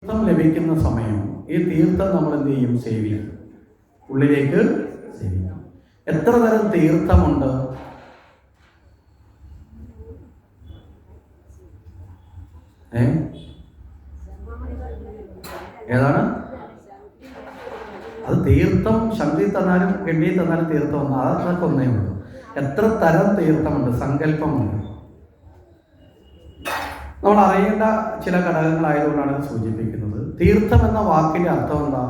തീർത്ഥം ലഭിക്കുന്ന സമയം ഈ തീർത്ഥം നമ്മൾ എന്ത് ചെയ്യും? സേവിക്കും, ഉള്ളിലേക്ക് സേവിക്കും. എത്ര തരം തീർത്ഥമുണ്ട്? ഏതാണ് അത്? തീർത്ഥം ശക്തി തന്നാലും കെണ്ണി തന്നാലും തീർത്ഥം ഒന്നും, അതൊക്കെ ഒന്നേ ഉള്ളൂ. എത്ര തരം തീർത്ഥമുണ്ട്? സങ്കല്പമുണ്ട്. നമ്മൾ അറിയേണ്ട ചില ഘടകങ്ങളായതുകൊണ്ടാണ് ഇത് സൂചിപ്പിക്കുന്നത്. തീർത്ഥം എന്ന വാക്കിന്റെ അർത്ഥം എന്താ?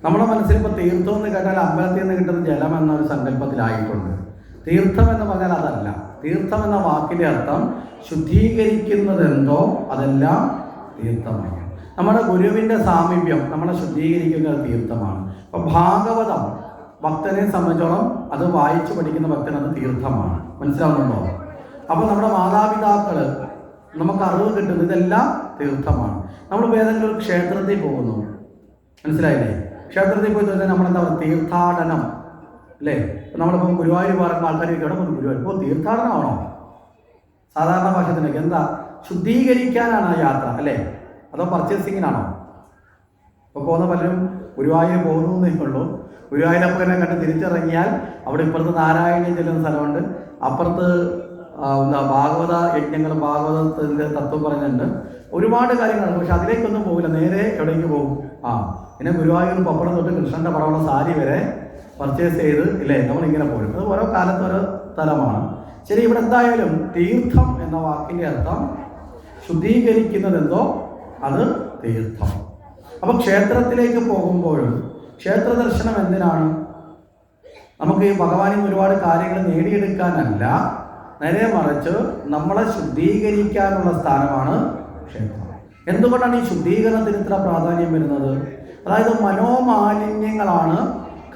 നമ്മുടെ മനസ്സിൽ ഇപ്പോൾ തീർത്ഥം എന്ന് കേട്ടാൽ അമ്പലത്തിൽ നിന്ന് കിട്ടുന്ന ജലം എന്നൊരു സങ്കല്പത്തിലായിട്ടുണ്ട്. തീർത്ഥം എന്ന് പറഞ്ഞാൽ അതല്ല. തീർത്ഥം എന്ന വാക്കിന്റെ അർത്ഥം ശുദ്ധീകരിക്കുന്നതെന്തോ അതെല്ലാം തീർത്ഥമാണ്. നമ്മുടെ ഗുരുവിന്റെ സാമീപ്യം നമ്മളെ ശുദ്ധീകരിക്കുന്ന തീർത്ഥമാണ്. അപ്പൊ ഭാഗവതം ഭക്തനെ സംബന്ധിച്ചോളം അത് വായിച്ചു പഠിക്കുന്ന ഭക്തൻ അത് തീർത്ഥമാണ്. മനസ്സിലാവുന്നുണ്ടോ? അപ്പൊ നമ്മുടെ മാതാപിതാക്കള് നമുക്ക് അറിവ് കിട്ടുന്നത് ഇതെല്ലാം തീർത്ഥമാണ്. നമ്മളിപ്പോൾ ഏതെങ്കിലും ഒരു ക്ഷേത്രത്തിൽ പോകുന്നു, മനസ്സിലായില്ലേ? ക്ഷേത്രത്തിൽ പോയി തന്നെ നമ്മളെന്താ പറയുക? തീർത്ഥാടനം അല്ലേ? നമ്മളിപ്പോൾ ഗുരുവായൂർ പറയുമ്പോൾ ആൾക്കാർ ഇവിടെ പോകുന്നു, ഗുരുവായൂർ ഇപ്പോൾ തീർത്ഥാടനമാണോ? സാധാരണ ഭാഷത്തിനൊക്കെ എന്താ? ശുദ്ധീകരിക്കാനാണ് യാത്ര അല്ലേ? അതോ പർച്ചേസിങ്ങിനാണോ? ഇപ്പോൾ പോകുന്ന പലരും ഗുരുവായൂർ പോകുന്നു എന്നേ ഉള്ളൂ. ഗുരുവായൂരപ്പനെ കണ്ട് തിരിച്ചിറങ്ങിയാൽ അവിടെ ഇപ്പുറത്ത് നാരായണീയം ചെല്ലുന്ന സ്ഥലമുണ്ട്, അപ്പുറത്ത് ഭാഗവത യജ്ഞങ്ങൾ, ഭാഗവതത്തിൻ്റെ തത്വം പറയുന്നുണ്ട്, ഒരുപാട് കാര്യങ്ങളുണ്ട്. പക്ഷെ അതിലേക്കൊന്നും പോകില്ല, നേരെ എവിടേക്ക് പോകും? പിന്നെ ഗുരുവായൂർ പപ്പടം തൊട്ട് കൃഷ്ണന്റെ പടമുള്ള സാരി വരെ പർച്ചേസ് ചെയ്ത് ഇല്ലേ നമ്മളിങ്ങനെ പോരും. അത് ഓരോ കാലത്ത് ഓരോ തലമാണ്. ശരി, ഇവിടെ എന്തായാലും തീർത്ഥം എന്ന വാക്കിന്റെ അർത്ഥം ശുദ്ധീകരിക്കുന്നതെന്തോ അത് തീർത്ഥം. അപ്പൊ ക്ഷേത്രത്തിലേക്ക് പോകുമ്പോഴും ക്ഷേത്ര ദർശനം എന്തിനാണ്? നമുക്ക് ഈ ഭഗവാനിൽ നിന്ന് ഒരുപാട് കാര്യങ്ങൾ നേടിയെടുക്കാനല്ല, നേരെ മറിച്ച് നമ്മളെ ശുദ്ധീകരിക്കാനുള്ള സ്ഥാനമാണ് ക്ഷേത്രം. എന്തുകൊണ്ടാണ് ഈ ശുദ്ധീകരണത്തിന് ഇത്ര പ്രാധാന്യം വരുന്നത്? അതായത് മനോമാലിന്യങ്ങളാണ്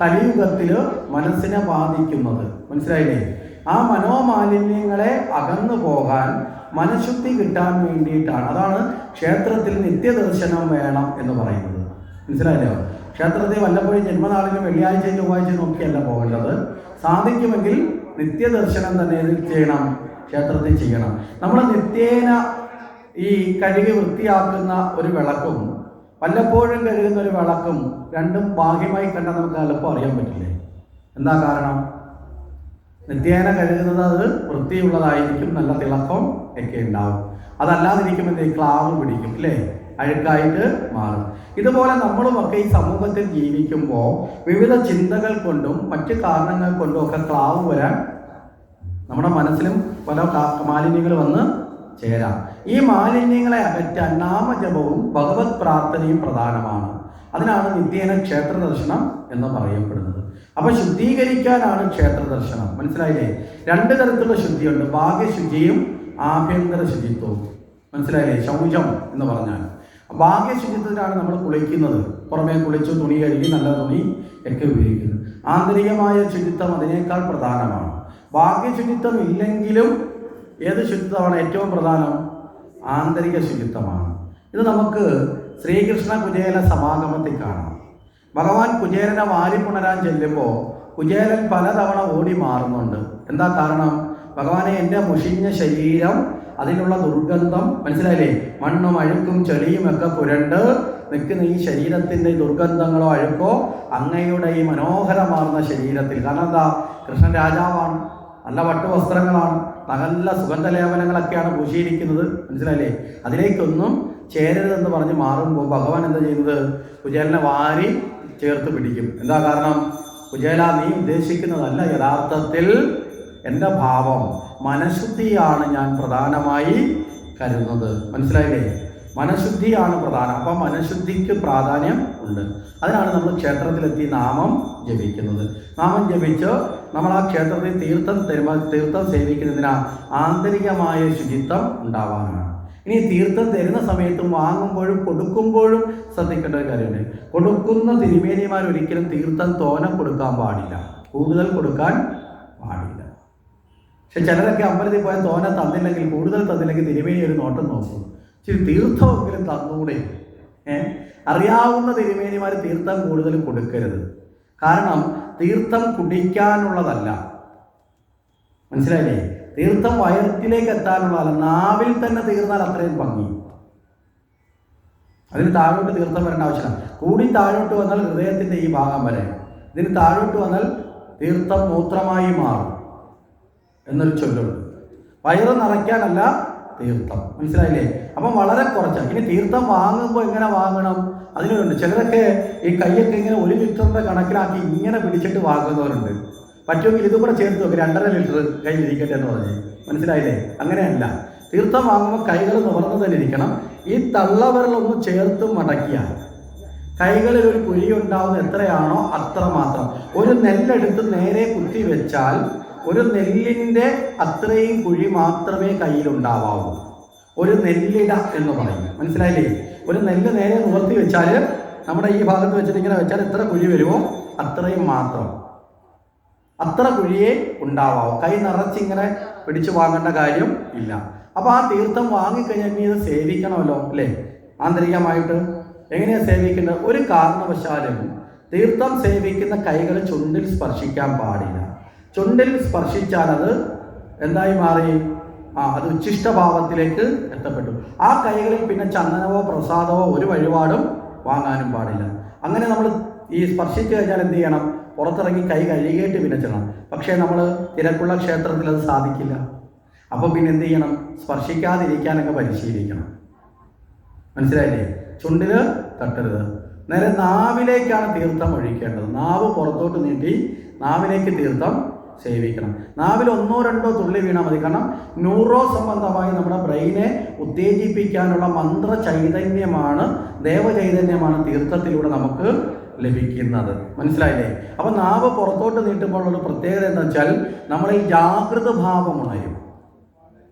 കലിയുഗത്തിൽ മനസ്സിനെ ബാധിക്കുന്നത്. മനസ്സിലായില്ലേ? ആ മനോമാലിന്യങ്ങളെ അകന്നു പോകാൻ, മനഃശുദ്ധി കിട്ടാൻ വേണ്ടിയിട്ടാണ്. അതാണ് ക്ഷേത്രത്തിൽ നിത്യദർശനം വേണം എന്ന് പറയുന്നത്. മനസ്സിലായില്ലോ? ക്ഷേത്രത്തിൽ വല്ലപ്പോഴും ജന്മനാളിന് വെള്ളിയാഴ്ച ചൊവ്വാഴ്ച നോക്കിയല്ല പോകേണ്ടത്. സാധിക്കുമെങ്കിൽ നിത്യദർശനം തന്നെ ചെയ്യണം, ക്ഷേത്രത്തിൽ ചെയ്യണം. നമ്മൾ നിത്യേന ഈ കഴുകി വൃത്തിയാക്കുന്ന ഒരു വിളക്കും വല്ലപ്പോഴും കഴുകുന്ന ഒരു വിളക്കും രണ്ടും ബാഹ്യമായി കണ്ടാൽ നമുക്ക് എളുപ്പം അറിയാൻ പറ്റില്ലേ? എന്താ കാരണം? നിത്യേന കഴുകുന്നത് അത് വൃത്തിയുള്ളതായിരിക്കും, നല്ല തിളക്കം ഒക്കെ ഉണ്ടാവും. അതല്ലാതിരിക്കും എന്ത്? ക്ലാവ് പിടിക്കും അല്ലേ? അഴുക്കായിട്ട് മാറും. ഇതുപോലെ നമ്മളുമൊക്കെ ഈ സമൂഹത്തിൽ ജീവിക്കുമ്പോൾ വിവിധ ചിന്തകൾ കൊണ്ടും മറ്റു കാരണങ്ങൾ കൊണ്ടും ഒക്കെ ക്ലാവ് വരാൻ നമ്മുടെ മനസ്സിലും പല മാലിന്യങ്ങൾ വന്ന് ചേരാം. ഈ മാലിന്യങ്ങളെ അകറ്റാൻ നാമജപവും ഭഗവത് പ്രാർത്ഥനയും പ്രധാനമാണ്. അതിനാണ് നിത്യേന ക്ഷേത്ര ദർശനം എന്ന് പറയപ്പെടുന്നത്. അപ്പൊ ശുദ്ധീകരിക്കാനാണ് ക്ഷേത്ര ദർശനം. മനസ്സിലായില്ലേ? രണ്ട് തരത്തിലുള്ള ശുദ്ധിയുണ്ട്, ബാഹ്യശുചിയും ആഭ്യന്തര ശുചിത്വവും. മനസ്സിലായില്ലേ? ശൗചം എന്ന് പറഞ്ഞാൽ ബാഹ്യശുചിത്വത്തിലാണ് നമ്മൾ കുളിക്കുന്നത്, പുറമേ കുളിച്ചു തുണി കഴുകി നല്ല തുണി ഒക്കെ ഉപയോഗിക്കുന്നത്. ആന്തരികമായ ശുചിത്വം അതിനേക്കാൾ പ്രധാനമാണ്. ബാഹ്യശുചിത്വം ഇല്ലെങ്കിലും ഏത് ശുചിത്വമാണ് ഏറ്റവും പ്രധാനം? ആന്തരിക ശുചിത്വമാണ്. ഇത് നമുക്ക് ശ്രീകൃഷ്ണ കുചേല സമാഗമത്തിൽ കാണാം. ഭഗവാൻ കുചേലനെ വാരിപ്പുണരാൻ ചെല്ലുമ്പോൾ കുചേലൻ പലതവണ ഓടി മാറുന്നുണ്ട്. എന്താ കാരണം? ഭഗവാനെ, എൻ്റെ മുഷിഞ്ഞ ശരീരം, അതിലുള്ള ദുർഗന്ധം, മനസ്സിലായില്ലേ? മണ്ണും അഴുക്കും ചെളിയും ഒക്കെ പുരണ്ട് നിൽക്കുന്ന ഈ ശരീരത്തിൻ്റെ ദുർഗന്ധങ്ങളോ അഴുക്കോ അങ്ങയുടെ ഈ മനോഹരമാർന്ന ശരീരത്തിൽ, കാരണം എന്താ? കൃഷ്ണൻ രാജാവാണ്, നല്ല വസ്ത്രങ്ങളാണ്, നല്ല സുഗന്ധലേപനങ്ങളൊക്കെയാണ് പൂശിയിരിക്കുന്നത്. മനസ്സിലായില്ലേ? അതിലേക്കൊന്നും ചേരരുതെന്ന് പറഞ്ഞ് മാറുമ്പോൾ ഭഗവാൻ എന്താ ചെയ്യുന്നത്? കുചേലനെ വാരി ചേർത്ത് പിടിക്കും. എന്താ കാരണം? കുചേല, നീ ഉദ്ദേശിക്കുന്നതല്ല യഥാർത്ഥത്തിൽ എൻ്റെ ഭാവം, മനഃശുദ്ധിയാണ് ഞാൻ പ്രധാനമായി കരുതുന്നത്. മനസ്സിലായില്ലേ? മനഃശുദ്ധിയാണ് പ്രധാനം. അപ്പം മനഃശുദ്ധിക്ക് പ്രാധാന്യം ഉണ്ട്. അതിനാണ് നമ്മൾ ക്ഷേത്രത്തിലെത്തി നാമം ജപിക്കുന്നത്. നാമം ജപിച്ച് നമ്മൾ ആ ക്ഷേത്രത്തിൽ തീർത്ഥം സേവിക്കുന്നതിനാ ആന്തരികമായ ശുചിത്വം ഉണ്ടാവാനാണ്. ഇനി തീർത്ഥം തരുന്ന സമയത്തും വാങ്ങുമ്പോഴും കൊടുക്കുമ്പോഴും ശ്രദ്ധിക്കേണ്ട ഒരു കാര്യമുണ്ട്. കൊടുക്കുന്ന തിരുമേനിമാർ ഒരിക്കലും തീർത്ഥം തോനെ കൊടുക്കാൻ പാടില്ല, കൂടുതൽ കൊടുക്കാൻ പാടില്ല. പക്ഷെ ചിലരൊക്കെ അമ്പലത്തിൽ പോയാൽ തോനെ തന്നില്ലെങ്കിൽ, കൂടുതൽ തന്നില്ലെങ്കിൽ തിരുമേനി ഒരു നോട്ടം നോക്കും, ഇച്ചിരി തീർത്ഥമെങ്കിലും തന്നൂടെ. അറിയാവുന്ന തിരുമേനിമാർ തീർത്ഥം കൂടുതൽ കൊടുക്കരുത്. കാരണം തീർത്ഥം കുടിക്കാനുള്ളതല്ല. മനസ്സിലായില്ലേ? തീർത്ഥം വയറ്റിലേക്ക് എത്താനുള്ളതല്ല, നാവിൽ തന്നെ തീർന്നാൽ അത്രയും ഭംഗി. അതിന് താഴോട്ട് തീർത്ഥം വരേണ്ട ആവശ്യമില്ല. കൂടി താഴോട്ട് വന്നാൽ ഹൃദയത്തിൻ്റെ ഈ ഭാഗം വരെ, ഇതിന് താഴോട്ട് വന്നാൽ തീർത്ഥം മൂത്രമായി മാറും എന്നൊരു ചൊല്ലുണ്ട്. വയറ് നിറയ്ക്കാനല്ല തീർത്ഥം, മനസ്സിലായില്ലേ? അപ്പം വളരെ കുറച്ച്. ഇനി തീർത്ഥം വാങ്ങുമ്പോൾ എങ്ങനെ വാങ്ങണം അതിനുണ്ട്. ചിലരൊക്കെ ഈ കൈയൊക്കെ ഇങ്ങനെ 1 ലിറ്ററിൻ്റെ കണക്കിലാക്കി ഇങ്ങനെ പിടിച്ചിട്ട് വാങ്ങുന്നവരുണ്ട്. പറ്റുമെങ്കിൽ ഇതും കൂടെ ചേർത്ത് വെക്കുക, 2.5 ലിറ്റർ കയ്യിലിരിക്കട്ടെ എന്ന് പറഞ്ഞ്, മനസ്സിലായില്ലേ? അങ്ങനെയല്ല. തീർത്ഥം വാങ്ങുമ്പോൾ കൈകൾ നിവർന്നു തന്നെ ഇരിക്കണം. ഈ തള്ളവിരലൊന്ന് ചേർത്ത് മടക്കിയാൽ കൈകളിൽ ഒരു കുഴി ഉണ്ടാവുന്ന എത്രയാണോ അത്ര മാത്രം. ഒരു നെല്ലെടുത്ത് നേരെ കുത്തി വെച്ചാൽ ഒരു നെല്ലിൻ്റെ അത്രയും കുഴി മാത്രമേ കയ്യിലുണ്ടാവാവൂ. ഒരു നെല്ലിട എന്ന് പറയും, മനസ്സിലായില്ലേ? ഒരു നെല്ല് നേരെ നിവർത്തി വെച്ചാൽ നമ്മുടെ ഈ ഭാഗത്ത് വെച്ചിട്ട് ഇങ്ങനെ വെച്ചാൽ എത്ര കുഴി വരുമോ അത്രയും മാത്രം, അത്ര കുഴിയേ ഉണ്ടാവാവൂ. കൈ നിറച്ചിങ്ങനെ പിടിച്ചു വാങ്ങേണ്ട കാര്യം ഇല്ല. അപ്പോൾ ആ തീർത്ഥം വാങ്ങിക്കഴിഞ്ഞാൽ ഇനി ഇത് സേവിക്കണമല്ലോ അല്ലേ? ആന്തരികമായിട്ട് എങ്ങനെയാണ് സേവിക്കേണ്ടത്? ഒരു കാരണവശാലും തീർത്ഥം സേവിക്കുന്ന കൈകൾ ചുണ്ടിൽ സ്പർശിക്കാൻ പാടില്ല. ചുണ്ടിൽ സ്പർശിച്ചാൽ അത് എന്തായി മാറി? അത് ഉച്ഛിഷ്ടഭാവത്തിലേക്ക് എത്തപ്പെട്ടു. ആ കൈകളിൽ പിന്നെ ചന്ദനമോ പ്രസാദമോ ഒരു വഴിപാടും വാങ്ങാനും പാടില്ല. അങ്ങനെ നമ്മൾ ഈ സ്പർശിച്ചു കഴിഞ്ഞാൽ എന്ത് ചെയ്യണം? പുറത്തിറങ്ങി കൈ കഴുകിയിട്ട് പിന്നെ ചെല്ലണം. പക്ഷേ നമ്മൾ തിരക്കുള്ള ക്ഷേത്രത്തിൽ അത് സാധിക്കില്ല. അപ്പോൾ പിന്നെ എന്ത് ചെയ്യണം? സ്പർശിക്കാതിരിക്കാനൊക്കെ പരിശീലിക്കണം, മനസ്സിലായില്ലേ? ചുണ്ടിൽ തട്ടരുത്. നേരെ നാവിലേക്കാണ് തീർത്ഥം ഒഴിക്കേണ്ടത്. നാവ് പുറത്തോട്ട് നീട്ടി നാവിലേക്ക് തീർത്ഥം സേവിക്കണം. നാവിൽ 1-2 തുള്ളി വീണാൽ മതി. കാരണം ന്യൂറോ സംബന്ധമായി നമ്മുടെ ബ്രെയിനെ ഉത്തേജിപ്പിക്കാനുള്ള മന്ത്ര ചൈതന്യമാണ്, ദേവചൈതന്യമാണ് തീർത്ഥത്തിലൂടെ നമുക്ക് ലഭിക്കുന്നത്, മനസ്സിലായില്ലേ? അപ്പം നാവ് പുറത്തോട്ട് നീട്ടുമ്പോഴുള്ള പ്രത്യേകത എന്താ വെച്ചാൽ നമ്മളിൽ ജാഗ്രത ഭാവം ഉണരും.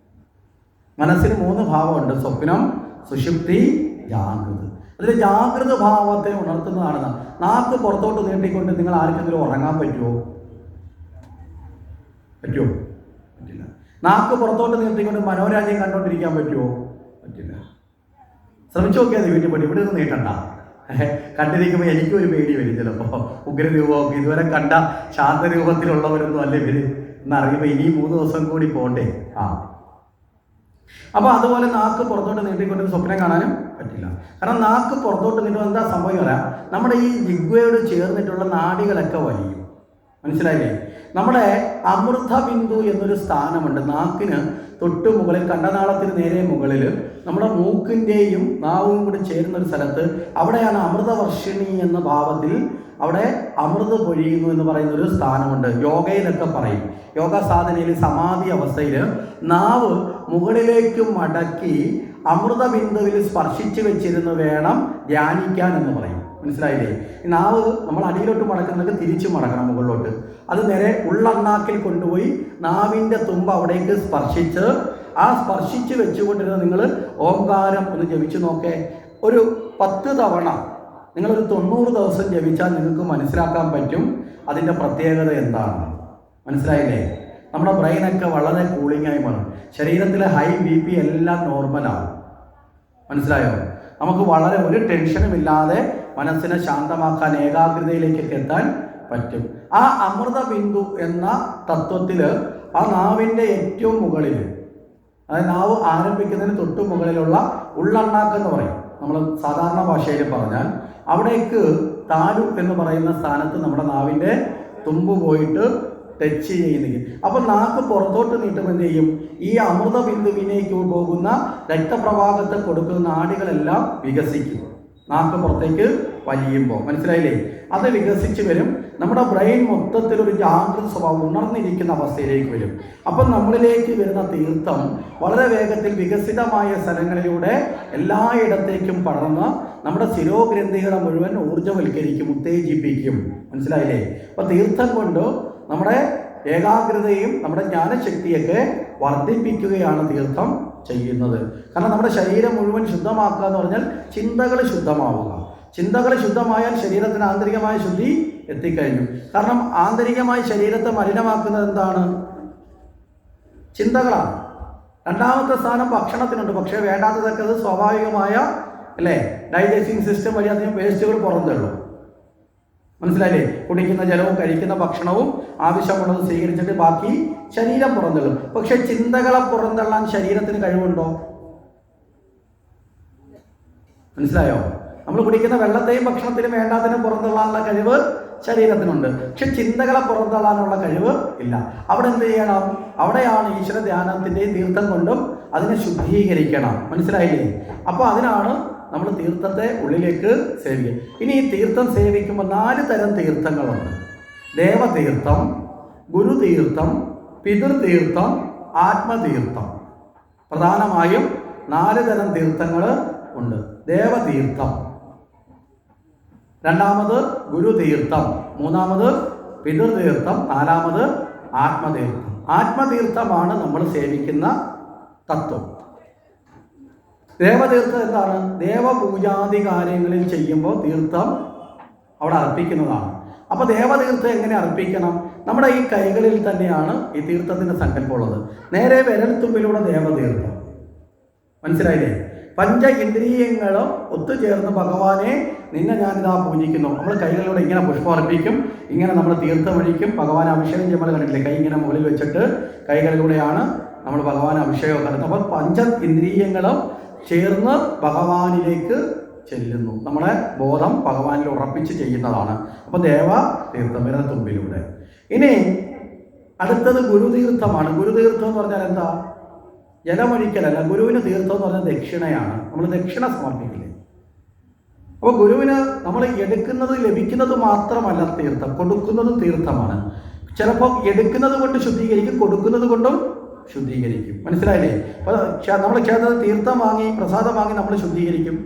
മനസ്സിന് 3 ഭാവമുണ്ട്: സ്വപ്നം, സുഷുപ്തി, ജാഗ്രത. അതിൽ ജാഗ്രത ഭാവത്തെ ഉണർത്തുന്നതാണ്. നാക്ക് പുറത്തോട്ട് നീട്ടിക്കൊണ്ട് നിങ്ങൾ ആർക്കെങ്കിലും ഉറങ്ങാൻ പറ്റുമോ? പറ്റില്ല. നാക്ക് പുറത്തോട്ട് നീട്ടിക്കൊണ്ട് മനോരാജ്യം കണ്ടുകൊണ്ടിരിക്കാൻ പറ്റുമോ? പറ്റില്ല. ശ്രമിച്ചു നോക്കിയാൽ വീട്ടിൽ പോയി ഇവിടെ നിന്ന് നീട്ടണ്ട. കണ്ടിരിക്കുമ്പോൾ എനിക്കൊരു പേടി വരും. ചിലപ്പോൾ ഉഗ്രരൂപമൊക്കെ ഇതുവരെ കണ്ട ശാന്തരൂപത്തിലുള്ളവരൊന്നും അല്ലേ ഇവർ എന്നറിയുമ്പോൾ ഇനി 3 ദിവസം കൂടി പോകണ്ടേ? അപ്പോൾ അതുപോലെ നാക്ക് പുറത്തോട്ട് നീട്ടിക്കൊണ്ട് സ്വപ്നം കാണാനും പറ്റില്ല. കാരണം നാക്ക് പുറത്തോട്ട് നീട്ടുമ്പോൾ എന്താ സംഭവിക്കുക? നമ്മുടെ ഈ ജിഗ്വയോട് ചേർന്നിട്ടുള്ള നാഡികളൊക്കെ വലിയും, മനസ്സിലായില്ലേ? നമ്മുടെ അമൃത ബിന്ദു എന്നൊരു സ്ഥാനമുണ്ട് നാക്കിന് തൊട്ട് മുകളിൽ, കണ്ടനാളത്തിന് നേരെ മുകളിൽ, നമ്മുടെ മൂക്കിൻ്റെയും നാവും കൂടി ചേരുന്നൊരു സ്ഥലത്ത്. അവിടെയാണ് അമൃതവർഷിണി എന്ന ഭാവത്തിൽ അവിടെ അമൃത പൊഴിയുന്നു എന്ന് പറയുന്നൊരു സ്ഥാനമുണ്ട്. യോഗയിലൊക്കെ പറയും, യോഗ സാധനയിൽ സമാധി അവസ്ഥയിൽ നാവ് മുകളിലേക്ക് മടക്കി അമൃത ബിന്ദുവിൽ സ്പർശിച്ച് വെച്ചിരുന്ന് വേണം ധ്യാനിക്കാൻ എന്ന് പറയും, മനസ്സിലായില്ലേ? ഈ നാവ് നമ്മൾ അടിയിലോട്ട് മടക്കുന്നത് തിരിച്ചു മടക്കണം മുകളിലോട്ട്. അത് നേരെ ഉള്ളണ്ണാക്കിൽ കൊണ്ടുപോയി നാവിൻ്റെ തുമ്പ് അവിടേക്ക് സ്പർശിച്ച്, ആ സ്പർശിച്ച് വെച്ചുകൊണ്ടിരുന്ന നിങ്ങൾ ഓംകാരം ഒന്ന് ജപിച്ചു നോക്കേ. ഒരു 10 തവണ നിങ്ങളൊരു 90 ദിവസം ജപിച്ചാൽ നിങ്ങൾക്ക് മനസ്സിലാക്കാൻ പറ്റും അതിൻ്റെ പ്രത്യേകത എന്താണ്, മനസ്സിലായില്ലേ? നമ്മുടെ ബ്രെയിനൊക്കെ വളരെ കൂളിങ്ങായി മാറും. ശരീരത്തിലെ ഹൈ BP എല്ലാം നോർമലാവും, മനസ്സിലായോ? നമുക്ക് വളരെ ഒരു ടെൻഷനും ഇല്ലാതെ മനസ്സിനെ ശാന്തമാക്കാൻ, ഏകാഗ്രതയിലേക്കൊക്കെ എത്താൻ പറ്റും. ആ അമൃത ബിന്ദു എന്ന തത്വത്തിൽ ആ നാവിൻ്റെ ഏറ്റവും മുകളിൽ, അതായത് നാവ് ആരംഭിക്കുന്നതിന് തൊട്ട് മുകളിലുള്ള ഉള്ളണ്ണാക്കെന്ന് പറയും നമ്മൾ സാധാരണ ഭാഷയിൽ പറഞ്ഞാൽ, അവിടേക്ക് താലു എന്ന് പറയുന്ന സ്ഥാനത്ത് നമ്മുടെ നാവിൻ്റെ തുമ്പ് പോയിട്ട് ടച്ച് ചെയ്യുന്നത്. അപ്പോൾ നാക്ക് പുറത്തോട്ട് നീട്ടുമ്പോൾ എന്ത് ചെയ്യും? ഈ അമൃത ബിന്ദുവിലേക്ക് പോകുന്ന രക്തപ്രവാഹത്തെ കൊടുക്കുന്ന നാഡികളെല്ലാം വികസിക്കും. നാക്ക് പുറത്തേക്ക് വലിയുമ്പോൾ, മനസ്സിലായില്ലേ? അത് വികസിച്ച് വരും. നമ്മുടെ ബ്രെയിൻ മൊത്തത്തിലൊരു ജാഗ്രത സ്വഭാവം, ഉണർന്നിരിക്കുന്ന അവസ്ഥയിലേക്ക് വരും. അപ്പം നമ്മളിലേക്ക് വരുന്ന തീർത്ഥം വളരെ വേഗത്തിൽ വികസിതമായ സ്ഥലങ്ങളിലൂടെ എല്ലായിടത്തേക്കും പടർന്ന് നമ്മുടെ ശിരോഗ്രന്ഥികളെ മുഴുവൻ ഊർജ്ജവൽക്കരിക്കും, ഉത്തേജിപ്പിക്കും, മനസ്സിലായില്ലേ? അപ്പോൾ തീർത്ഥം കൊണ്ട് നമ്മുടെ ഏകാഗ്രതയും നമ്മുടെ ജ്ഞാനശക്തിയൊക്കെ വർദ്ധിപ്പിക്കുകയാണ് തീർത്ഥം ചെയ്യുന്നത്. കാരണം നമ്മുടെ ശരീരം മുഴുവൻ ശുദ്ധമാക്കുക എന്ന് പറഞ്ഞാൽ ചിന്തകൾ ശുദ്ധമാവുക. ചിന്തകൾ ശുദ്ധമായാൽ ശരീരത്തിന് ആന്തരികമായ ശുദ്ധി എത്തിക്കഴിഞ്ഞു. കാരണം ആന്തരികമായി ശരീരത്തെ മലിനമാക്കുന്നത് എന്താണ്? ചിന്തകളാണ്. 2ാമത്തെ സ്ഥാനം ഭക്ഷണത്തിനുണ്ട്. പക്ഷേ വേണ്ടാത്തതൊക്കെ അത് സ്വാഭാവികമായ അല്ലേ ഡൈജസ്റ്റിംഗ് സിസ്റ്റം വഴി അതിന് വേസ്റ്റുകൾ പുറന്തള്ളും. മനസ്സിലായില്ലേ? കുടിക്കുന്ന ജലവും കഴിക്കുന്ന ഭക്ഷണവും ആവശ്യമുള്ളത് സ്വീകരിച്ചിട്ട് ബാക്കി ശരീരം പുറന്തള്ളും. പക്ഷെ ചിന്തകളെ പുറന്തള്ളാൻ ശരീരത്തിന് കഴിവുണ്ടോ? മനസ്സിലായോ? നമ്മൾ കുടിക്കുന്ന വെള്ളത്തെയും ഭക്ഷണത്തിനും വേണ്ടാത്തതിനെ പുറന്തള്ളാനുള്ള കഴിവ് ശരീരത്തിനുണ്ട്. പക്ഷെ ചിന്തകളെ പുറന്തള്ളാനുള്ള കഴിവ് ഇല്ല. അവിടെ എന്ത് ചെയ്യണം? അവിടെയാണ് ഈശ്വര ധ്യാനത്തിൻ്റെയും തീർത്ഥം കൊണ്ടും അതിനെ ശുദ്ധീകരിക്കണം. മനസ്സിലായില്ലേ? അപ്പോൾ അതിനാണ് നമ്മൾ തീർത്ഥത്തെ ഉള്ളിലേക്ക് സേവിക്കുക. ഇനി ഈ തീർത്ഥം സേവിക്കുമ്പോൾ 4 തരം തീർത്ഥങ്ങളുണ്ട്. ദേവതീർത്ഥം, ഗുരുതീർത്ഥം, പിതൃതീർത്ഥം, ആത്മതീർത്ഥം. പ്രധാനമായും 4 തരം തീർത്ഥങ്ങൾ ഉണ്ട്. ദേവതീർത്ഥം, രണ്ടാമത് ഗുരുതീർത്ഥം, മൂന്നാമത് പിതൃതീർത്ഥം, നാലാമത് ആത്മതീർത്ഥം. ആത്മതീർത്ഥമാണ് നമ്മൾ സേവിക്കുന്ന തത്വം. ദേവതീർത്ഥം എന്താണ്? ദേവപൂജാദി കാര്യങ്ങളിൽ ചെയ്യുമ്പോൾ തീർത്ഥം അവിടെ അർപ്പിക്കുന്നതാണ്. അപ്പോൾ ദേവതീർത്ഥം എങ്ങനെ അർപ്പിക്കണം? നമ്മുടെ ഈ കൈകളിൽ തന്നെയാണ് ഈ തീർത്ഥത്തിൻ്റെ സങ്കല്പമുള്ളത്. നേരെ വിരൽത്തുമ്പിലൂടെ ദേവതീർത്ഥം. മനസ്സിലായില്ലേ? പഞ്ച ഇന്ദ്രിയങ്ങളും ഒത്തുചേർന്ന് ഭഗവാനെ നിന്നെ ഞാനിതാ പൂജിക്കുന്നു. നമ്മൾ കൈകളിലൂടെ ഇങ്ങനെ പുഷ്പം അർപ്പിക്കും, ഇങ്ങനെ നമ്മൾ തീർത്ഥമൊഴിക്കും, ഭഗവാൻ അഭിഷേകം ചെയ്യുമ്പോൾ കണ്ടിട്ടില്ലേ? കൈ ഇങ്ങനെ മുകളിൽ വെച്ചിട്ട് കൈകളിലൂടെയാണ് നമ്മൾ ഭഗവാൻ അഭിഷേകം നടത്തുന്നത്. അപ്പോൾ പഞ്ച ഇന്ദ്രിയങ്ങളും ചേർന്ന് ഭഗവാനിലേക്ക് ചെല്ലുന്നു. നമ്മുടെ ബോധം ഭഗവാനിൽ ഉറപ്പിച്ച് ചെയ്യുന്നതാണ്. അപ്പോൾ ദേവ തീർത്ഥം വിരൽത്തുമ്പിലൂടെ. ഇനി അടുത്തത് ഗുരുതീർത്ഥമാണ്. ഗുരുതീർത്ഥം എന്ന് പറഞ്ഞാൽ എന്താ? ജലമൊഴിക്കലല്ല. ഗുരുവിന് തീർത്ഥം എന്ന് പറഞ്ഞാൽ ദക്ഷിണയാണ്. നമ്മൾ ദക്ഷിണ സമർപ്പിക്കില്ലേ? അപ്പോൾ ഗുരുവിന് നമ്മൾ എടുക്കുന്നത് ലഭിക്കുന്നത് മാത്രമല്ല തീർത്ഥം, കൊടുക്കുന്നതും തീർത്ഥമാണ്. ചിലപ്പോൾ എടുക്കുന്നത് കൊണ്ട് ശുദ്ധീകരിക്കും, കൊടുക്കുന്നത് കൊണ്ടും ശുദ്ധീകരിക്കും. മനസ്സിലായില്ലേ? അപ്പോൾ നമ്മൾ ക്ഷേത്രത്തിൽ തീർത്ഥം വാങ്ങി പ്രസാദം വാങ്ങി നമ്മൾ ശുദ്ധീകരിക്കും.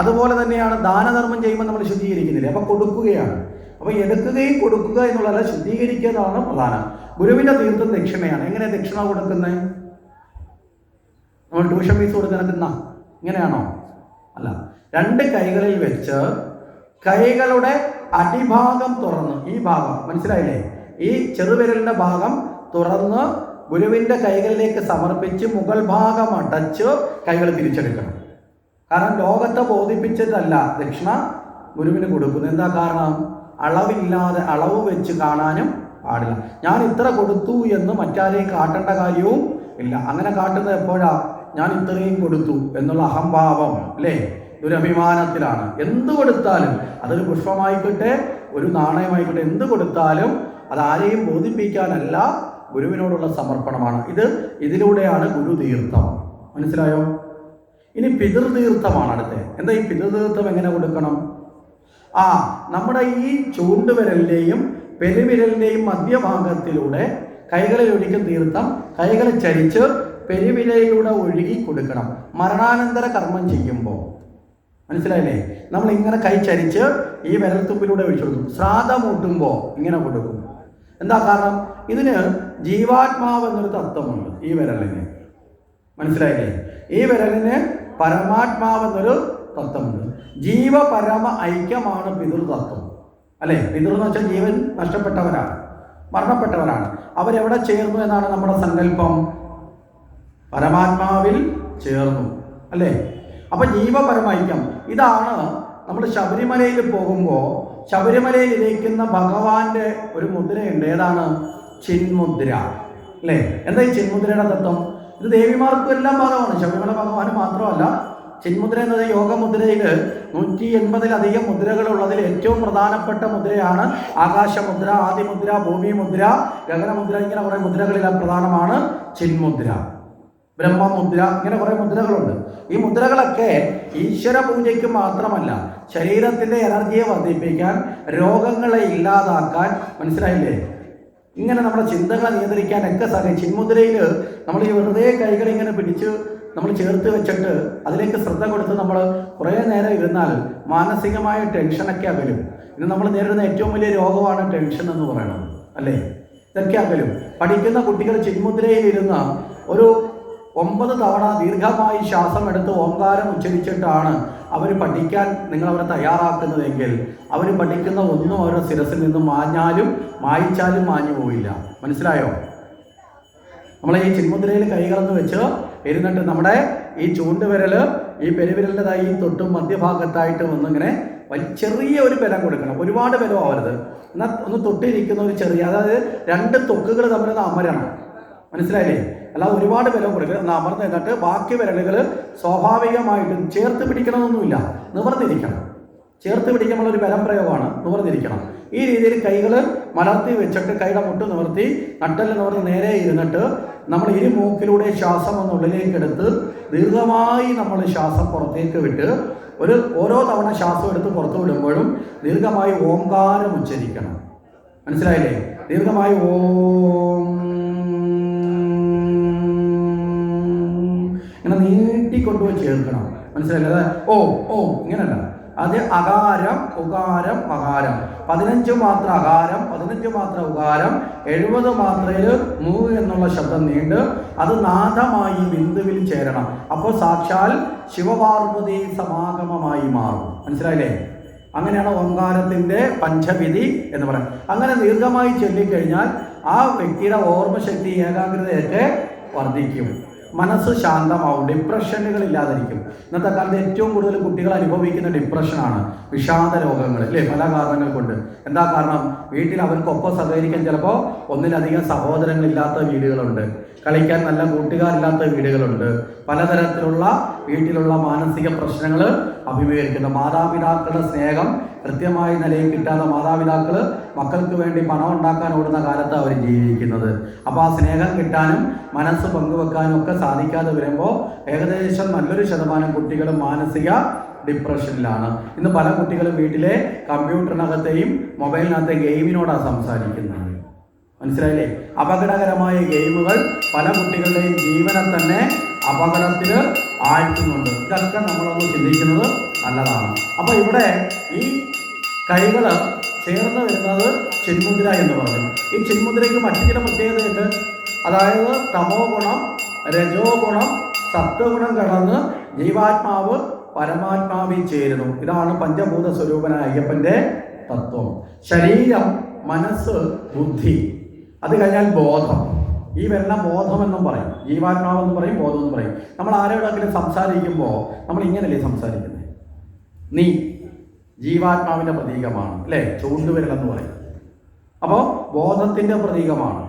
അതുപോലെ തന്നെയാണ് ദാനധർമ്മം ചെയ്യുമ്പോൾ നമ്മൾ ശുദ്ധീകരിക്കുന്നില്ലേ? അപ്പോൾ കൊടുക്കുകയാണ്. അപ്പോൾ എടുക്കുകയും കൊടുക്കുക എന്നുള്ളതല്ല, ശുദ്ധീകരിക്കുന്നതാണ് പ്രധാനം. ഗുരുവിൻ്റെ തീർത്ഥം ദക്ഷിണയാണ്. എങ്ങനെ ദക്ഷിണ കൊടുക്കുന്നത്? നമ്മൾ ട്യൂഷൻ ഫീസ് കൊടുക്കുന്ന ഇങ്ങനെയാണോ? അല്ല. 2 കൈകളിൽ വെച്ച് കൈകളുടെ അടിഭാഗം തുറന്ന്, ഈ ഭാഗം മനസ്സിലായില്ലേ? ഈ ചെറുവിരലിൻ്റെ ഭാഗം തുറന്ന് ഗുരുവിൻ്റെ കൈകളിലേക്ക് സമർപ്പിച്ച് മുകൾ ഭാഗം അടച്ച് കൈകൾ തിരിച്ചെടുക്കണം. കാരണം ലോകത്തെ ബോധിപ്പിച്ചിട്ടല്ല ദക്ഷിണ ഗുരുവിന് കൊടുക്കുന്നത്. എന്താ കാരണം? അളവില്ലാതെ അളവ് വെച്ച് കാണാനും പാടില്ല. ഞാൻ ഇത്ര കൊടുത്തു എന്ന് മറ്റാരെയും കാട്ടേണ്ട കാര്യവും ഇല്ല. അങ്ങനെ കാട്ടുന്നത് എപ്പോഴാ? ഞാൻ ഇത്രയും കൊടുത്തു എന്നുള്ള അഹംഭാവം അല്ലേ? ദുരഭിമാനത്തിലാണ്. എന്ത് കൊടുത്താലും, അതൊരു പുഷ്പമായിക്കോട്ടെ ഒരു നാണയമായിക്കോട്ടെ, എന്ത് കൊടുത്താലും അതാരെയും ബോധിപ്പിക്കാനല്ല, ഗുരുവിനോടുള്ള സമർപ്പണമാണ്. ഇതിലൂടെയാണ് ഗുരുതീർത്ഥം. മനസ്സിലായോ? ഇനി പിതൃതീർത്ഥമാണ് അടുത്തത്. എന്താ ഈ പിതൃതീർത്ഥം എങ്ങനെ കൊടുക്കണം? നമ്മുടെ ഈ ചൂണ്ടുവിരലിൻ്റെയും പെരുവിരലിൻ്റെയും മധ്യഭാഗത്തിലൂടെ കൈകളിൽ ഒഴിക്കുന്ന തീർത്ഥം കൈകൾ ചരിച്ച് പെരുവിരലിലൂടെ ഒഴുകി കൊടുക്കണം. മരണാനന്തര കർമ്മം ചെയ്യുമ്പോൾ മനസ്സിലായില്ലേ? നമ്മൾ ഇങ്ങനെ കൈ ചരിച്ച് ഈ വിരൽത്തുമ്പിലൂടെ ഒഴിച്ചു കൊടുക്കും. ശ്രാദ്ധമൂട്ടുമ്പോൾ ഇങ്ങനെ കൊടുക്കും. എന്താ കാരണം? ഇതിന് ജീവാത്മാവ് എന്നൊരു തത്വമുണ്ട് ഈ വിരലിന്. മനസ്സിലായില്ലേ? ഈ വിരലിന് പരമാത്മാവ് എന്നൊരു തത്വമുണ്ട്. ജീവപരമ ഐക്യമാണ് പിതൃതത്വം അല്ലേ? പിതൃ എന്ന് വെച്ചാൽ ജീവൻ നഷ്ടപ്പെട്ടവരാണ്, മരണപ്പെട്ടവരാണ്. അവരെവിടെ ചേർന്നു എന്നാണ് നമ്മുടെ സങ്കല്പം? പരമാത്മാവിൽ ചേർന്നു അല്ലേ? അപ്പം ജീവപരമൈക്യം. ഇതാണ് നമ്മൾ ശബരിമലയിൽ പോകുമ്പോൾ ശബരിമലയിൽ ഇരിക്കുന്ന ഭഗവാന്റെ ഒരു മുദ്രയുണ്ട്. ഏതാണ്? ചിന്മുദ്ര അല്ലേ? എന്താ ഈ ചിന്മുദ്രയുടെ തത്വം? ഇത് ദേവിമാർക്കും എല്ലാം ഭാഗമാണ്, ശബരിമല ഭഗവാന് മാത്രമല്ല. ചിന്മുദ്ര എന്നത് യോഗമുദ്രയിൽ 180-ലധികം മുദ്രകളുള്ളതിൽ ഏറ്റവും പ്രധാനപ്പെട്ട മുദ്രയാണ് ആകാശമുദ്ര, ആദിമുദ്ര, ഭൂമിമുദ്ര, ഗഗനമുദ്ര. ഇങ്ങനെ കുറേ മുദ്രകളിൽ പ്രധാനമാണ് ചിന്മുദ്ര, ബ്രഹ്മമുദ്ര. ഇങ്ങനെ കുറേ മുദ്രകളുണ്ട്. ഈ മുദ്രകളൊക്കെ ഈശ്വര പൂജയ്ക്ക് മാത്രമല്ല, ശരീരത്തിൻ്റെ എനർജിയെ വർദ്ധിപ്പിക്കാൻ, രോഗങ്ങളെ ഇല്ലാതാക്കാൻ, മനസ്സിലായില്ലേ? ഇങ്ങനെ നമ്മുടെ ചിന്തകളെ നിയന്ത്രിക്കാനൊക്കെ സഹായിക്കും. ചിന്മുദ്രയിൽ നമ്മൾ ഈ വെറുതെ കൈകൾ ഇങ്ങനെ പിടിച്ച് നമ്മൾ ചേർത്ത് വെച്ചിട്ട് അതിലേക്ക് ശ്രദ്ധ കൊടുത്ത് നമ്മൾ കുറേ നേരം ഇരുന്നാൽ മാനസികമായ ടെൻഷനൊക്കെ അകലും. ഇന്ന് നമ്മൾ നേരിടുന്ന ഏറ്റവും വലിയ രോഗമാണ് ടെൻഷൻ എന്ന് പറയുന്നത് അല്ലേ? ഇതൊക്കെ അകലും. പഠിക്കുന്ന കുട്ടികൾ ചിന്മുദ്രയിൽ ഇരുന്ന് ഒരു 9 തവണ ദീർഘമായി ശ്വാസം എടുത്ത് ഓംകാരം ഉച്ചരിച്ചിട്ടാണ് അവർ പഠിക്കാൻ നിങ്ങളവരെ തയ്യാറാക്കുന്നതെങ്കിൽ അവർ പഠിക്കുന്ന ഒന്നും അവരുടെ ശിരസിൽ നിന്ന് മായിച്ചാലും മാഞ്ഞു പോയില്ല. മനസ്സിലായോ? നമ്മൾ ഈ ചിന്മുദ്രയിൽ കൈകളെന്ന് വെച്ച് ഇരുന്നിട്ട് നമ്മുടെ ഈ ചൂണ്ടുവിരൽ ഈ പെരുവിരലിൻ്റെതായി തൊട്ടും മധ്യഭാഗത്തായിട്ട് വന്നിങ്ങനെ ചെറിയ ഒരു ബലം കൊടുക്കണം, ഒരുപാട് ബലം ആവരുത്. എന്നാൽ ഒന്ന് തൊട്ടിരിക്കുന്ന ഒരു ചെറിയ, അതായത് 2 ത്വക്കുകൾ തമ്മിൽ അമരണം, മനസ്സിലായില്ലേ? അല്ലാതെ ഒരുപാട് ബലം കൊടുക്കുക. ഒന്ന് അമർന്ന് നിന്നിട്ട് ബാക്കി വിരലുകൾ സ്വാഭാവികമായിട്ടും ചേർത്ത് പിടിക്കണമെന്നൊന്നുമില്ല, നിവർന്നിരിക്കണം. ചേർത്ത് പിടിക്കുമ്പോൾ ഒരു ബലം പ്രയോഗമാണ്, നിവർന്നിരിക്കണം. ഈ രീതിയിൽ കൈകൾ മലർത്തി വെച്ചിട്ട് കൈയുടെ മുട്ട് നിവർത്തി നട്ടെല്ല് നിവർത്തി നേരെ ഇരുന്നിട്ട് നമ്മൾ ഇരുമൂക്കിലൂടെ ശ്വാസം ഒന്ന് ഉള്ളിലേക്ക് എടുത്ത് ദീർഘമായി നമ്മൾ ശ്വാസം പുറത്തേക്ക് വിട്ട് ഓരോ തവണ ശ്വാസം എടുത്ത് പുറത്തു വിടുമ്പോഴും ദീർഘമായി ഓംകാരം ഉച്ചരിക്കണം. മനസ്സിലായില്ലേ? ദീർഘമായി ഓം ഇങ്ങനെ നീട്ടിക്കൊണ്ടുപോയി ചേർക്കണം. മനസ്സിലായില്ലേ? ഓം ഓം ഇങ്ങനല്ല. അത് അകാരം, ഉകാരം, മകാരം. 15 മാത്ര അകാരം, 15 മാത്ര ഉകാരം, 70 മാത്രയിൽ മൂ എന്നുള്ള ശബ്ദം നീണ്ട് അത് നാദമായി ബിന്ദുവിൽ ചേരണം. അപ്പോൾ സാക്ഷാൽ ശിവപാർവതി സമാഗമമായി മാറും. മനസ്സിലായില്ലേ? അങ്ങനെയാണ് ഓംകാരത്തിൻ്റെ പഞ്ചവിധി എന്ന് പറയുന്നത്. അങ്ങനെ ദീർഘമായി ചൊല്ലിക്കഴിഞ്ഞാൽ ആ വ്യക്തിയുടെ ഓർമ്മശക്തി, ഏകാഗ്രതയൊക്കെ വർദ്ധിക്കും, മനസ്സ് ശാന്തമാവും, ഡിപ്രഷനുകൾ ഇല്ലാതിരിക്കും. ഇന്നത്തെ കാലത്ത് ഏറ്റവും കൂടുതൽ കുട്ടികൾ അനുഭവിക്കുന്ന ഡിപ്രഷനാണ്, വിഷാദ രോഗങ്ങൾ, അല്ലേ? പല കാരണങ്ങൾ കൊണ്ട്. എന്താ കാരണം? വീട്ടിൽ അവർക്കൊപ്പം സഹകരിക്കാൻ ചിലപ്പോൾ ഒന്നിലധികം സഹോദരങ്ങളില്ലാത്ത വീടുകളുണ്ട്, കളിക്കാൻ നല്ല കൂട്ടുകാരില്ലാത്ത വീടുകളുണ്ട്, പലതരത്തിലുള്ള വീട്ടിലുള്ള മാനസിക പ്രശ്നങ്ങൾ അഭിമുഖീകരിക്കുന്നു. മാതാപിതാക്കളുടെ സ്നേഹം കൃത്യമായ നിലയിൽ കിട്ടാതെ മാതാപിതാക്കൾ മക്കൾക്ക് വേണ്ടി പണം ഉണ്ടാക്കാൻ ഓടുന്ന കാലത്ത് അവർ ജീവിക്കുന്നത്. അപ്പോൾ ആ സ്നേഹം കിട്ടാനും മനസ്സ് പങ്കുവെക്കാനും ഒക്കെ സാധിക്കാതെ വരുമ്പോൾ ഏകദേശം നല്ലൊരു ശതമാനം കുട്ടികളും മാനസിക ഡിപ്രഷനിലാണ്. ഇന്ന് പല കുട്ടികളും വീട്ടിലെ കമ്പ്യൂട്ടറിനകത്തെയും മൊബൈലിനകത്തെയും ഗെയിമിനോടാണ് സംസാരിക്കുന്നത്. മനസ്സിലായില്ലേ? അപകടകരമായ ഗെയിമുകൾ പല കുട്ടികളുടെയും ജീവനെ തന്നെ അപകടത്തിൽ ആഴ്ത്തുന്നുണ്ട്. ഇതൊക്കെ നമ്മളൊന്ന് ചിന്തിക്കുന്നത് നല്ലതാണ്. അപ്പോൾ ഇവിടെ ഈ കൈകൾ ചേർന്ന് വരുന്നത് ചിന്മുദ്ര എന്ന് പറഞ്ഞു. ഈ ചിന്മുദ്രയ്ക്ക് മറ്റു ചില പ്രത്യേകതയുണ്ട്. അതായത് തമോ ഗുണം, രജോ ഗുണം, സത്വഗുണം കടന്ന് ജീവാത്മാവ് പരമാത്മാവിൽ ചേരുന്നു. ഇതാണ് പഞ്ചഭൂത സ്വരൂപനായ അയ്യപ്പൻ്റെ തത്വം. ശരീരം, മനസ്സ്, ബുദ്ധി, അത് കഴിഞ്ഞാൽ ബോധം. ഈ വരുന്ന ബോധമെന്നും പറയും, ജീവാത്മാവെന്ന് പറയും, ബോധമെന്ന് പറയും. നമ്മൾ ആരോടെങ്കിലും സംസാരിക്കുമ്പോൾ നമ്മൾ ഇങ്ങനെയല്ലേ സംസാരിക്കുന്നത്? നീ ജീവാത്മാവിൻ്റെ പ്രതീകമാണ്, അല്ലേ? ചൂണ്ടുവിരലെന്ന് പറയും. അപ്പോൾ ബോധത്തിൻ്റെ പ്രതീകമാണ്,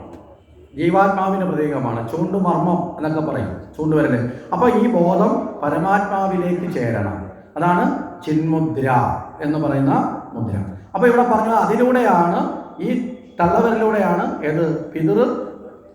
ജീവാത്മാവിൻ്റെ പ്രതീകമാണ്. ചൂണ്ടുമർമ്മം എന്നൊക്കെ പറയും, ചൂണ്ടുവിരൽ. അപ്പോൾ ഈ ബോധം പരമാത്മാവിലേക്ക് ചേരണം. അതാണ് ചിന്മുദ്ര എന്ന് പറയുന്ന മുദ്ര. അപ്പോൾ ഇവിടെ പറഞ്ഞത് അതിലൂടെയാണ്, ഈ തള്ളവിരലൂടെയാണ് ഏത് പിതൃ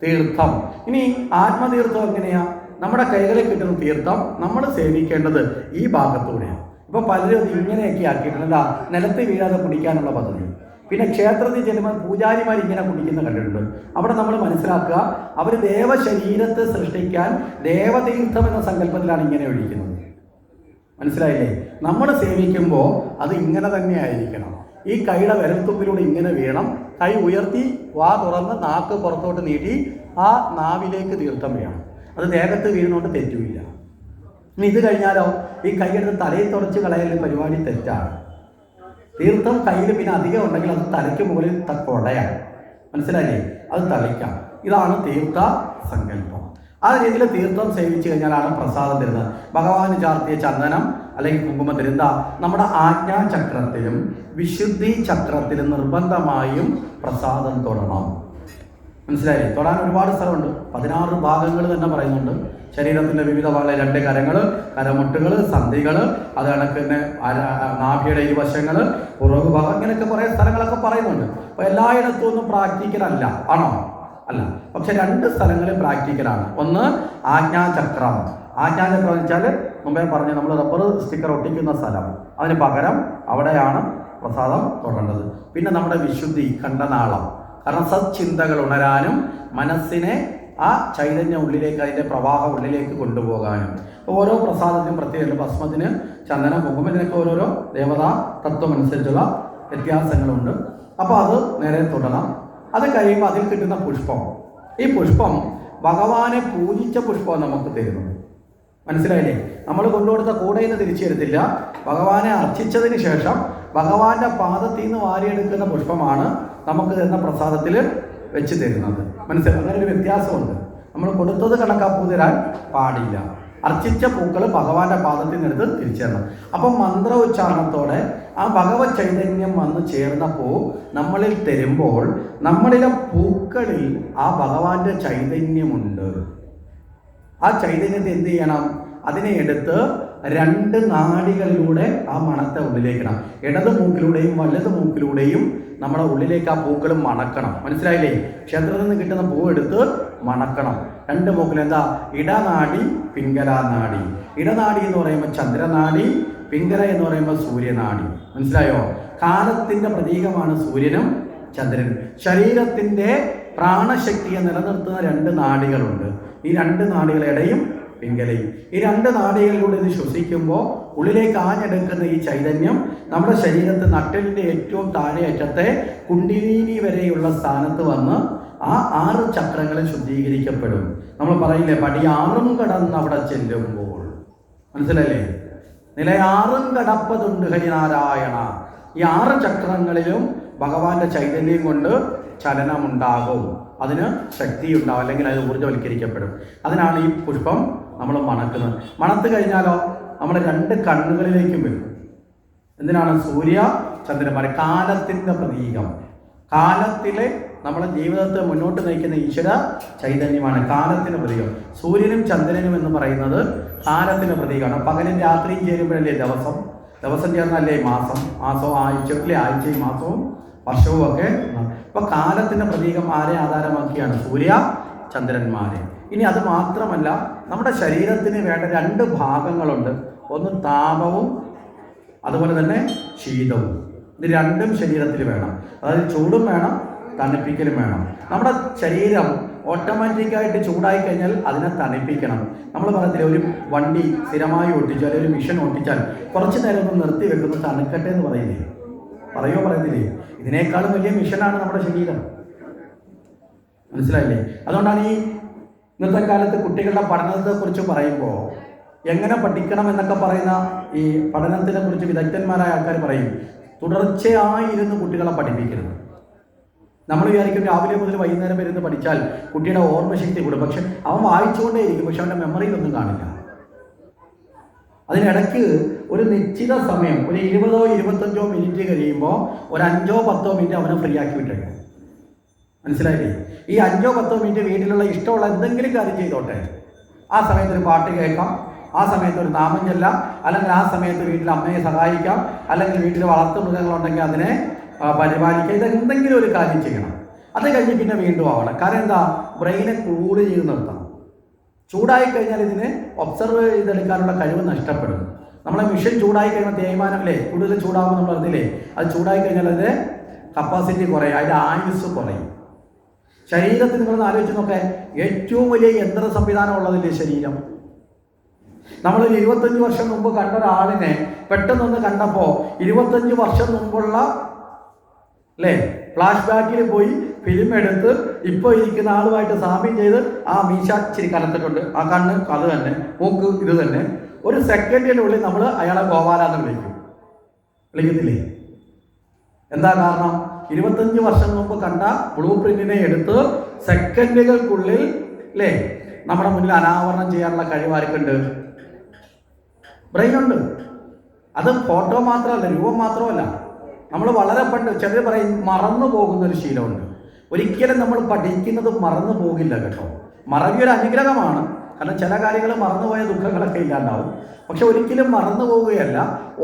തീർത്ഥം. ഇനി ആത്മതീർത്ഥം എങ്ങനെയാ? നമ്മുടെ കൈകളിൽ കിട്ടുന്ന തീർത്ഥം നമ്മൾ സേവിക്കേണ്ടത് ഈ ഭാഗത്തൂടെയാണ്. ഇപ്പോൾ പലരും ഇങ്ങനെയൊക്കെ ആക്കിയിട്ടുണ്ട്, നിലത്ത് വീഴാതെ കുടിക്കാനുള്ള പദ്ധതി. പിന്നെ ക്ഷേത്രത്തിൽ ചെല്ലുമ്പോൾ പൂജാരിമാർ ഇങ്ങനെ കുടിക്കുന്ന കണ്ടിട്ടുണ്ട്. അവിടെ നമ്മൾ മനസ്സിലാക്കുക, അവർ ദേവശരീരത്തെ സൃഷ്ടിക്കാൻ ദേവതീർത്ഥം എന്ന സങ്കല്പത്തിലാണ് ഇങ്ങനെ ഒഴിക്കുന്നത്. മനസ്സിലായില്ലേ? നമ്മൾ സേവിക്കുമ്പോൾ അത് ഇങ്ങനെ തന്നെ ആയിരിക്കണം. ഈ കൈയുടെ വിരൽത്തുമ്പിലൂടെ ഇങ്ങനെ വീണം, കൈ ഉയർത്തി വാ തുറന്ന് നാക്ക് പുറത്തോട്ട് നീട്ടി ആ നാവിലേക്ക് തീർത്ഥം വീഴണം. അത് ദേഹത്ത് വീഴുന്നതുകൊണ്ട് തെറ്റുമില്ല. ഇനി ഇത് കഴിഞ്ഞാലോ, ഈ കൈയെടുത്ത് തലയിൽ തുടച്ച് കളയൽ പരിപാടി തെറ്റാണ്. തീർത്ഥം കയ്യിൽ പിന്നെ അധികം ഉണ്ടെങ്കിൽ അത് തലയ്ക്ക് മുകളിൽ കൊടയാണ്. മനസ്സിലായില്ലേ? അത് തളിക്കാം. ഇതാണ് തീർത്ഥ സങ്കല്പം. ആ രീതിയിൽ തീർത്ഥം സേവിച്ചു കഴിഞ്ഞാലാണ് പ്രസാദം തരുന്നത്. ഭഗവാന് ചാർത്തിയ ചന്ദനം അല്ലെങ്കിൽ കുങ്കുമത്തിൽ എന്താ? നമ്മുടെ ആജ്ഞാചക്രത്തിലും വിശുദ്ധി ചക്രത്തിലും നിർബന്ധമായും പ്രസാദം തൊടണം. മനസ്സിലായില്ലേ? തൊടാൻ ഒരുപാട് സ്ഥലമുണ്ട്, 16 ഭാഗങ്ങൾ തന്നെ പറയുന്നുണ്ട്. ശരീരത്തിൻ്റെ വിവിധ ഭാഗങ്ങൾ, 2 കരങ്ങൾ, കരമുട്ടുകൾ, സന്ധികൾ, അത് കണക്ക് തന്നെ നാഭിയുടെ ഇരുവശങ്ങൾ, പുറകു ഭാഗം, ഇങ്ങനെയൊക്കെ കുറേ സ്ഥലങ്ങളൊക്കെ പറയുന്നുണ്ട്. അപ്പോൾ എല്ലായിടത്തും ഒന്നും പ്രാക്ടിക്കലല്ല, ആണോ? അല്ല. പക്ഷെ 2 സ്ഥലങ്ങളിൽ പ്രാക്ടിക്കലാണ്. ഒന്ന് ആജ്ഞാചക്രം. ആജ്ഞാചക്രം എന്ന് വെച്ചാൽ മുമ്പേ പറഞ്ഞ് നമ്മൾ റബ്ബർ സ്റ്റിക്കർ ഒട്ടിക്കുന്ന സ്ഥലം, അതിന് പകരം അവിടെയാണ് പ്രസാദം തൊടേണ്ടത്. പിന്നെ നമ്മുടെ വിശുദ്ധി, കണ്ഠനാളം. കാരണം സച്ചിന്തകൾ ഉണരാനും മനസ്സിനെ ആ ചൈതന്യം ഉള്ളിലേക്ക്, അതിൻ്റെ പ്രവാഹം ഉള്ളിലേക്ക് കൊണ്ടുപോകാനും. ഓരോ പ്രസാദത്തിനും പ്രത്യേകത. ഭസ്മത്തിന് ചന്ദനം, കുങ്കുമം, ഇതിനൊക്കെ ഓരോരോ ദേവതാ തത്വം അനുസരിച്ചുള്ള വ്യത്യാസങ്ങളുണ്ട്. അപ്പോൾ അത് നേരെ തൊടണം. അത് കഴിയുമ്പോൾ അതിൽ കിട്ടുന്ന പുഷ്പം, ഈ പുഷ്പം ഭഗവാനെ പൂജിച്ച പുഷ്പം നമുക്ക് തരുന്നു. മനസ്സിലായില്ലേ? നമ്മൾ കൊണ്ടുകൊടുത്ത കൂടയിൽ നിന്ന് തിരിച്ചു തരത്തില്ല. ഭഗവാനെ അർച്ചിച്ചതിന് ശേഷം ഭഗവാന്റെ പാദത്തിൽ നിന്ന് വാരിയെടുക്കുന്ന പുഷ്പമാണ് നമുക്ക് തരുന്ന പ്രസാദത്തിൽ വെച്ച് തരുന്നത്. മനസ്സിലായി? അങ്ങനെ ഒരു വ്യത്യാസമുണ്ട്. നമ്മൾ കൊടുത്തത് കണക്കാപ്പൂ തരാൻ പാടില്ല. അർച്ചിച്ച പൂക്കൾ ഭഗവാന്റെ പാദത്തിൽ നിന്നെടുത്ത് തിരിച്ചേരണം. അപ്പം മന്ത്രോച്ചാരണത്തോടെ ആ ഭഗവത് ചൈതന്യം വന്ന് ചേർന്നപ്പോൾ നമ്മളിൽ തരുമ്പോൾ നമ്മളിലെ പൂക്കളിൽ ആ ഭഗവാന്റെ ചൈതന്യമുണ്ട്. ആ ചൈതന്യത്തെ എന്ത് ചെയ്യണം? അതിനെ എടുത്ത് 2 നാഡികളിലൂടെ ആ മണത്തെ ഉള്ളിലേക്കിടണം. ഇടത് മൂക്കിലൂടെയും വലത് മൂക്കിലൂടെയും നമ്മുടെ ഉള്ളിലേക്ക് ആ പൂക്കൾ മണക്കണം. മനസ്സിലായില്ലേ? ക്ഷേത്രത്തിൽ നിന്ന് കിട്ടുന്ന പൂ എടുത്ത് മണക്കണം. 2 മൂക്കിൽ എന്താ? ഇടനാഡി, പിംഗലാനാഡി. ഇടനാഡി എന്ന് പറയുമ്പോൾ ചന്ദ്രനാഡി, പിംഗല എന്ന് പറയുമ്പോൾ സൂര്യനാഡി. മനസ്സിലായോ? കാലത്തിന്റെ പ്രതീകമാണ് സൂര്യനും ചന്ദ്രനും. ശരീരത്തിന്റെ പ്രാണശക്തിയെ നിലനിർത്തുന്ന 2 നാഡികളുണ്ട്. ഈ 2 നാഡികളുടെയും പിംഗലയും. ഈ 2 നാഡികളിലൂടെ ഇത് ശ്വസിക്കുമ്പോൾ ഉള്ളിലേക്ക് ആഞ്ഞെടുക്കുന്ന ഈ ചൈതന്യം നമ്മുടെ ശരീരത്തിൽ നട്ടലിൻ്റെ ഏറ്റവും താഴെ അറ്റത്തെ കുണ്ഡിലിനി വരെയുള്ള സ്ഥാനത്ത് വന്ന് ആ 6 ചക്രങ്ങളിൽ ശുദ്ധീകരിക്കപ്പെടും. നമ്മൾ പറയില്ലേ, പടി 6 കടന്ന് അവിടെ ചെല്ലുമ്പോൾ. മനസ്സിലല്ലേ? നില 6 കടപ്പതുണ്ട് ഹരിനാരായണ. ഈ 6 ചക്രങ്ങളിലും ഭഗവാന്റെ ചൈതന്യം കൊണ്ട് ചലനമുണ്ടാകും, അതിന് ശക്തിയുണ്ടാവും, അല്ലെങ്കിൽ അത് ഊർജ്ജവൽക്കരിക്കപ്പെടും. അതിനാണ് ഈ പുഷ്പം നമ്മൾ മണക്കുന്നത്. മണത്ത് കഴിഞ്ഞാലോ നമ്മൾ 2 കണ്ണുകളിലേക്കും വരും. എന്തിനാണ്? സൂര്യ ചന്ദ്രന്മാർ, കാലത്തിൻ്റെ പ്രതീകം. കാലത്തിലെ നമ്മുടെ ജീവിതത്തെ മുന്നോട്ട് നയിക്കുന്ന ഈശ്വര ചൈതന്യമാണ് കാലത്തിന് പ്രതീകം. സൂര്യനും ചന്ദ്രനും എന്ന് പറയുന്നത് കാലത്തിന് പ്രതീകമാണ്. പകലും രാത്രിയും ചേരുമ്പോഴല്ലേ ദിവസം, ദിവസം ചേർന്നല്ലേ മാസം, മാസവും ആഴ്ചയിലെ ആഴ്ചയും മാസവും വർഷവും ഒക്കെ. ഇപ്പൊ കാലത്തിന്റെ പ്രതീകം ആരെ ആധാരമാക്കിയാണ്? സൂര്യ ചന്ദ്രന്മാരെ. ഇനി അത് മാത്രമല്ല, നമ്മുടെ ശരീരത്തിന് വേണ്ട 2 ഭാഗങ്ങളുണ്ട്. ഒന്ന് താപവും അതുപോലെ തന്നെ ശീതവും. ഇത് 2ഉം ശരീരത്തിൽ വേണം. അതായത് ചൂടും വേണം, തണുപ്പിക്കലും വേണം. നമ്മുടെ ശരീരം ഓട്ടോമാറ്റിക്കായിട്ട് ചൂടായി കഴിഞ്ഞാൽ അതിനെ തണുപ്പിക്കണം. നമ്മൾ പറയത്തില്ല, ഒരു വണ്ടി സ്ഥിരമായി ഓട്ടിച്ചാൽ, ഒരു മിഷൻ ഓട്ടിച്ചാൽ കുറച്ച് നേരം ഒന്ന് നിർത്തി വെക്കുന്നു, തണുക്കട്ടെ എന്ന് പറയില്ലേ? പറയത്തില്ലേ? ഇതിനേക്കാളും വലിയ മിഷനാണ് നമ്മുടെ ശരീരം. മനസ്സിലായില്ലേ? അതുകൊണ്ടാണ് ഈ ഇന്നത്തെ കാലത്ത് കുട്ടികളുടെ പഠനത്തെക്കുറിച്ച് പറയുമ്പോൾ എങ്ങനെ പഠിക്കണം എന്നൊക്കെ പറയുന്ന ഈ പഠനത്തിനെ കുറിച്ച് വിദഗ്ധന്മാരായ ആൾക്കാർ പറയും, തുടർച്ചയായി ഇരുന്ന് കുട്ടികളെ പഠിപ്പിക്കരുത്. നമ്മൾ വിചാരിക്കും രാവിലെ മുതൽ വൈകുന്നേരം വരെ പഠിച്ചാൽ കുട്ടിയുടെ ഓർമ്മശക്തി കൂടും. പക്ഷെ അവൻ വായിച്ചുകൊണ്ടേയിരിക്കും, പക്ഷെ അവൻ്റെ മെമ്മറിയിലൊന്നും കാണില്ല. അതിനിടയ്ക്ക് ഒരു നിശ്ചിത സമയം, ഒരു 20 - 25 മിനിറ്റ് കഴിയുമ്പോൾ ഒരു 5 - 10 മിനിറ്റ് അവനെ ഫ്രീ ആക്കി വിട്ടേക്കാം. മനസ്സിലായില്ലേ? ഈ 5 - 10 മിനിറ്റ് വീട്ടിലുള്ള ഇഷ്ടമുള്ള എന്തെങ്കിലും കാര്യം ചെയ്തോട്ടെ. ആ സമയത്ത് ഒരു പാട്ട് കേൾക്കാം, ആ സമയത്ത് ഒരു നാമം ചെല്ലാം, അല്ലെങ്കിൽ ആ സമയത്ത് വീട്ടിൽ അമ്മയെ സഹായിക്കാം, അല്ലെങ്കിൽ വീട്ടിൽ വളർത്തു മൃഗങ്ങളുണ്ടെങ്കിൽ അതിനെ പരിപാലിക്കുക. ഇതെന്തെങ്കിലും ഒരു കാര്യം ചെയ്യണം. അത് കഴിഞ്ഞ് പിന്നെ വീണ്ടും ആവണം. കാരണം എന്താ? ബ്രെയിനെ കൂൾ ചെയ്ത് നിർത്തണം. ചൂടായി കഴിഞ്ഞാൽ ഇതിന് ഒബ്സർവ് ചെയ്തെടുക്കാനുള്ള കഴിവ് നഷ്ടപ്പെടും. നമ്മളെ മിഷൻ ചൂടായി കഴിയുമ്പോൾ തേയ്മാനമല്ലേ, കൂടുതൽ ചൂടാകുമ്പോൾ നമ്മൾ അറിഞ്ഞില്ലേ, അത് ചൂടായി കഴിഞ്ഞാൽ അതിൻ്റെ കപ്പാസിറ്റി കുറയും, അതിൻ്റെ ആയുസ് കുറയും. ശരീരത്തിൽ നിങ്ങളൊന്ന് ആലോചിച്ച് നോക്കാൻ, ഏറ്റവും വലിയ യന്ത്ര സംവിധാനം ഉള്ളതില്ലേ ശരീരം. നമ്മളൊരു 25 വർഷം മുമ്പ് കണ്ട ഒരാളിനെ പെട്ടെന്നൊന്ന് കണ്ടപ്പോൾ 25 വർഷം മുമ്പുള്ള അല്ലേ ഫ്ലാഷ് ബാക്കിൽ പോയി ഫിലിം എടുത്ത് ഇപ്പോൾ ഇരിക്കുന്ന ആളുമായിട്ട് സാമ്യം ചെയ്ത് ആ മീശ ഇച്ചിരി കലത്തിട്ടുണ്ട്, ആ കണ്ണ് അത് തന്നെ, മൂക്ക് ഇത് തന്നെ, ഒരു സെക്കൻഡിനുള്ളിൽ നമ്മൾ അയാളെ ഗോപാലാന്ന് വിളിക്കത്തില്ലേ? എന്താ കാരണം? 25 വർഷം മുമ്പ് കണ്ട ബ്ലൂ പ്രിന്റിനെ എടുത്ത് സെക്കൻഡുകൾക്കുള്ളിൽ അല്ലേ നമ്മുടെ മുന്നിൽ അനാവരണം ചെയ്യാനുള്ള കഴിവാർക്കുണ്ട്? ബ്രെയിനുണ്ട്. അത് ഫോട്ടോ മാത്രമല്ല, രൂപം മാത്രമല്ല. നമ്മൾ വളരെ പണ്ട് ചിലർ പറയും മറന്നു പോകുന്നൊരു ശീലമുണ്ട്. ഒരിക്കലും നമ്മൾ പഠിക്കുന്നത് മറന്നു പോകില്ല കേട്ടോ. മറവി ഒരു അനുഗ്രഹമാണ്. കാരണം ചില കാര്യങ്ങൾ മറന്നുപോയ ദുഃഖങ്ങളൊക്കെ ഇല്ലാണ്ടാവും. പക്ഷെ ഒരിക്കലും മറന്നു പോവുകയല്ല,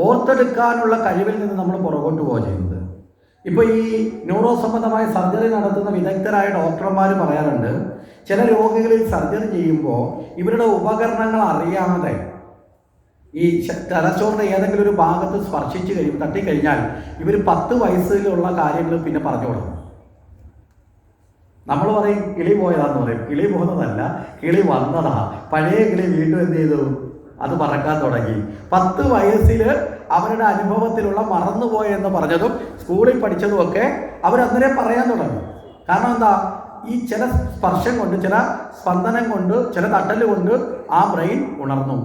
ഓർത്തെടുക്കാനുള്ള കഴിവിൽ നിന്ന് നമ്മൾ പുറകോട്ട് പോവുക ചെയ്യുന്നത്. ഇപ്പോൾ ഈ ന്യൂറോ സംബന്ധമായ സർജറി നടത്തുന്ന വിദഗ്ധരായ ഡോക്ടർമാർ പറയാറുണ്ട്, ചില രോഗികളിൽ സർജറി ചെയ്യുമ്പോൾ ഇവരുടെ ഉപകരണങ്ങൾ അറിയാതെ ഈ തലച്ചോറിൻ്റെ ഏതെങ്കിലും ഒരു ഭാഗത്ത് സ്പർശിച്ച് തട്ടിക്കഴിഞ്ഞാൽ ഇവർ 10 വയസ്സിലുള്ള കാര്യങ്ങൾ പിന്നെ പറഞ്ഞു കൊടുക്കും. നമ്മൾ പറയും കിളി പോയതാന്ന് പറയും. കിളി പോകുന്നതല്ല, കിളി വന്നതാ. പഴയ കിളി വീണ്ടും എന്ത് ചെയ്തു? അത് പറക്കാൻ തുടങ്ങി. 10 വയസ്സിൽ അവരുടെ അനുഭവത്തിലുള്ള മറന്നുപോയെന്ന് പറഞ്ഞതും സ്കൂളിൽ പഠിച്ചതുമൊക്കെ അവരന്നേരെ പറയാൻ തുടങ്ങി. കാരണം എന്താ? ഈ ചില സ്പർശം കൊണ്ട്, ചില സ്പന്ദനം കൊണ്ട്, ചില തട്ടൽ കൊണ്ട് ആ ബ്രെയിൻ ഉണർന്നു.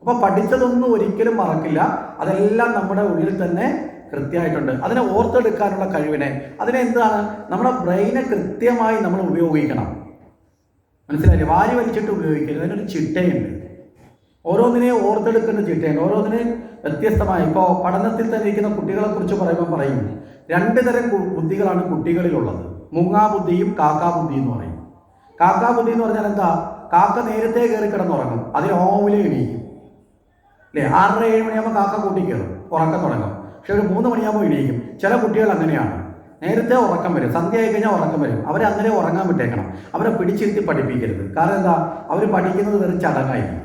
അപ്പോൾ പഠിച്ചതൊന്നും ഒരിക്കലും മറക്കില്ല. അതെല്ലാം നമ്മുടെ ഉള്ളിൽ തന്നെ കൃത്യമായിട്ടുണ്ട്. അതിനെ ഓർത്തെടുക്കാനുള്ള കഴിവിനെ, അതിനെ എന്താണ്, നമ്മുടെ ബ്രെയിനെ കൃത്യമായി നമ്മൾ ഉപയോഗിക്കണം. മനസ്സിലായില്ലേ? വാരി വലിച്ചിട്ട് ഉപയോഗിക്കരുത്. അതിനൊരു ചിട്ടയുണ്ട്. ഓരോന്നിനെയും ഓർത്തെടുക്കേണ്ട ചിട്ടയുണ്ട്. ഓരോന്നിനെയും വ്യത്യസ്തമായി. ഇപ്പോൾ പഠനത്തിൽ തന്നെ ഇരിക്കുന്ന കുട്ടികളെ കുറിച്ച് പറയുമ്പോൾ പറയും 2 തരം ബുദ്ധികളാണ് കുട്ടികളിലുള്ളത്. മൂങ്ങാ ബുദ്ധിയും കാക്കാ ബുദ്ധി എന്ന് പറയും. കാക്കാ ബുദ്ധി എന്ന് പറഞ്ഞാൽ എന്താ? കാക്ക നേരത്തെ കയറി കിടന്നുറങ്ങും, അതിന് ഓവിലെ എണീക്കും അല്ലേ? 6:30-7 മണിയാകുമ്പോൾ കാക്ക കൂട്ടി കയറും, ഉറക്കം തുടങ്ങും. പക്ഷെ ഒരു 3 മണിയാകുമ്പോൾ എണീക്കും. ചില കുട്ടികൾ അങ്ങനെയാണ്, നേരത്തെ ഉറക്കം വരും, സന്ധ്യ ആയി കഴിഞ്ഞാൽ ഉറക്കം വരും. അവരെ അങ്ങനെ ഉറങ്ങാൻ വിട്ടേക്കണം. അവരെ പിടിച്ചിരുത്തി പഠിപ്പിക്കരുത്. കാരണം എന്താ? അവർ പഠിക്കുന്നത് വെറും ചടങ്ങായിരിക്കും.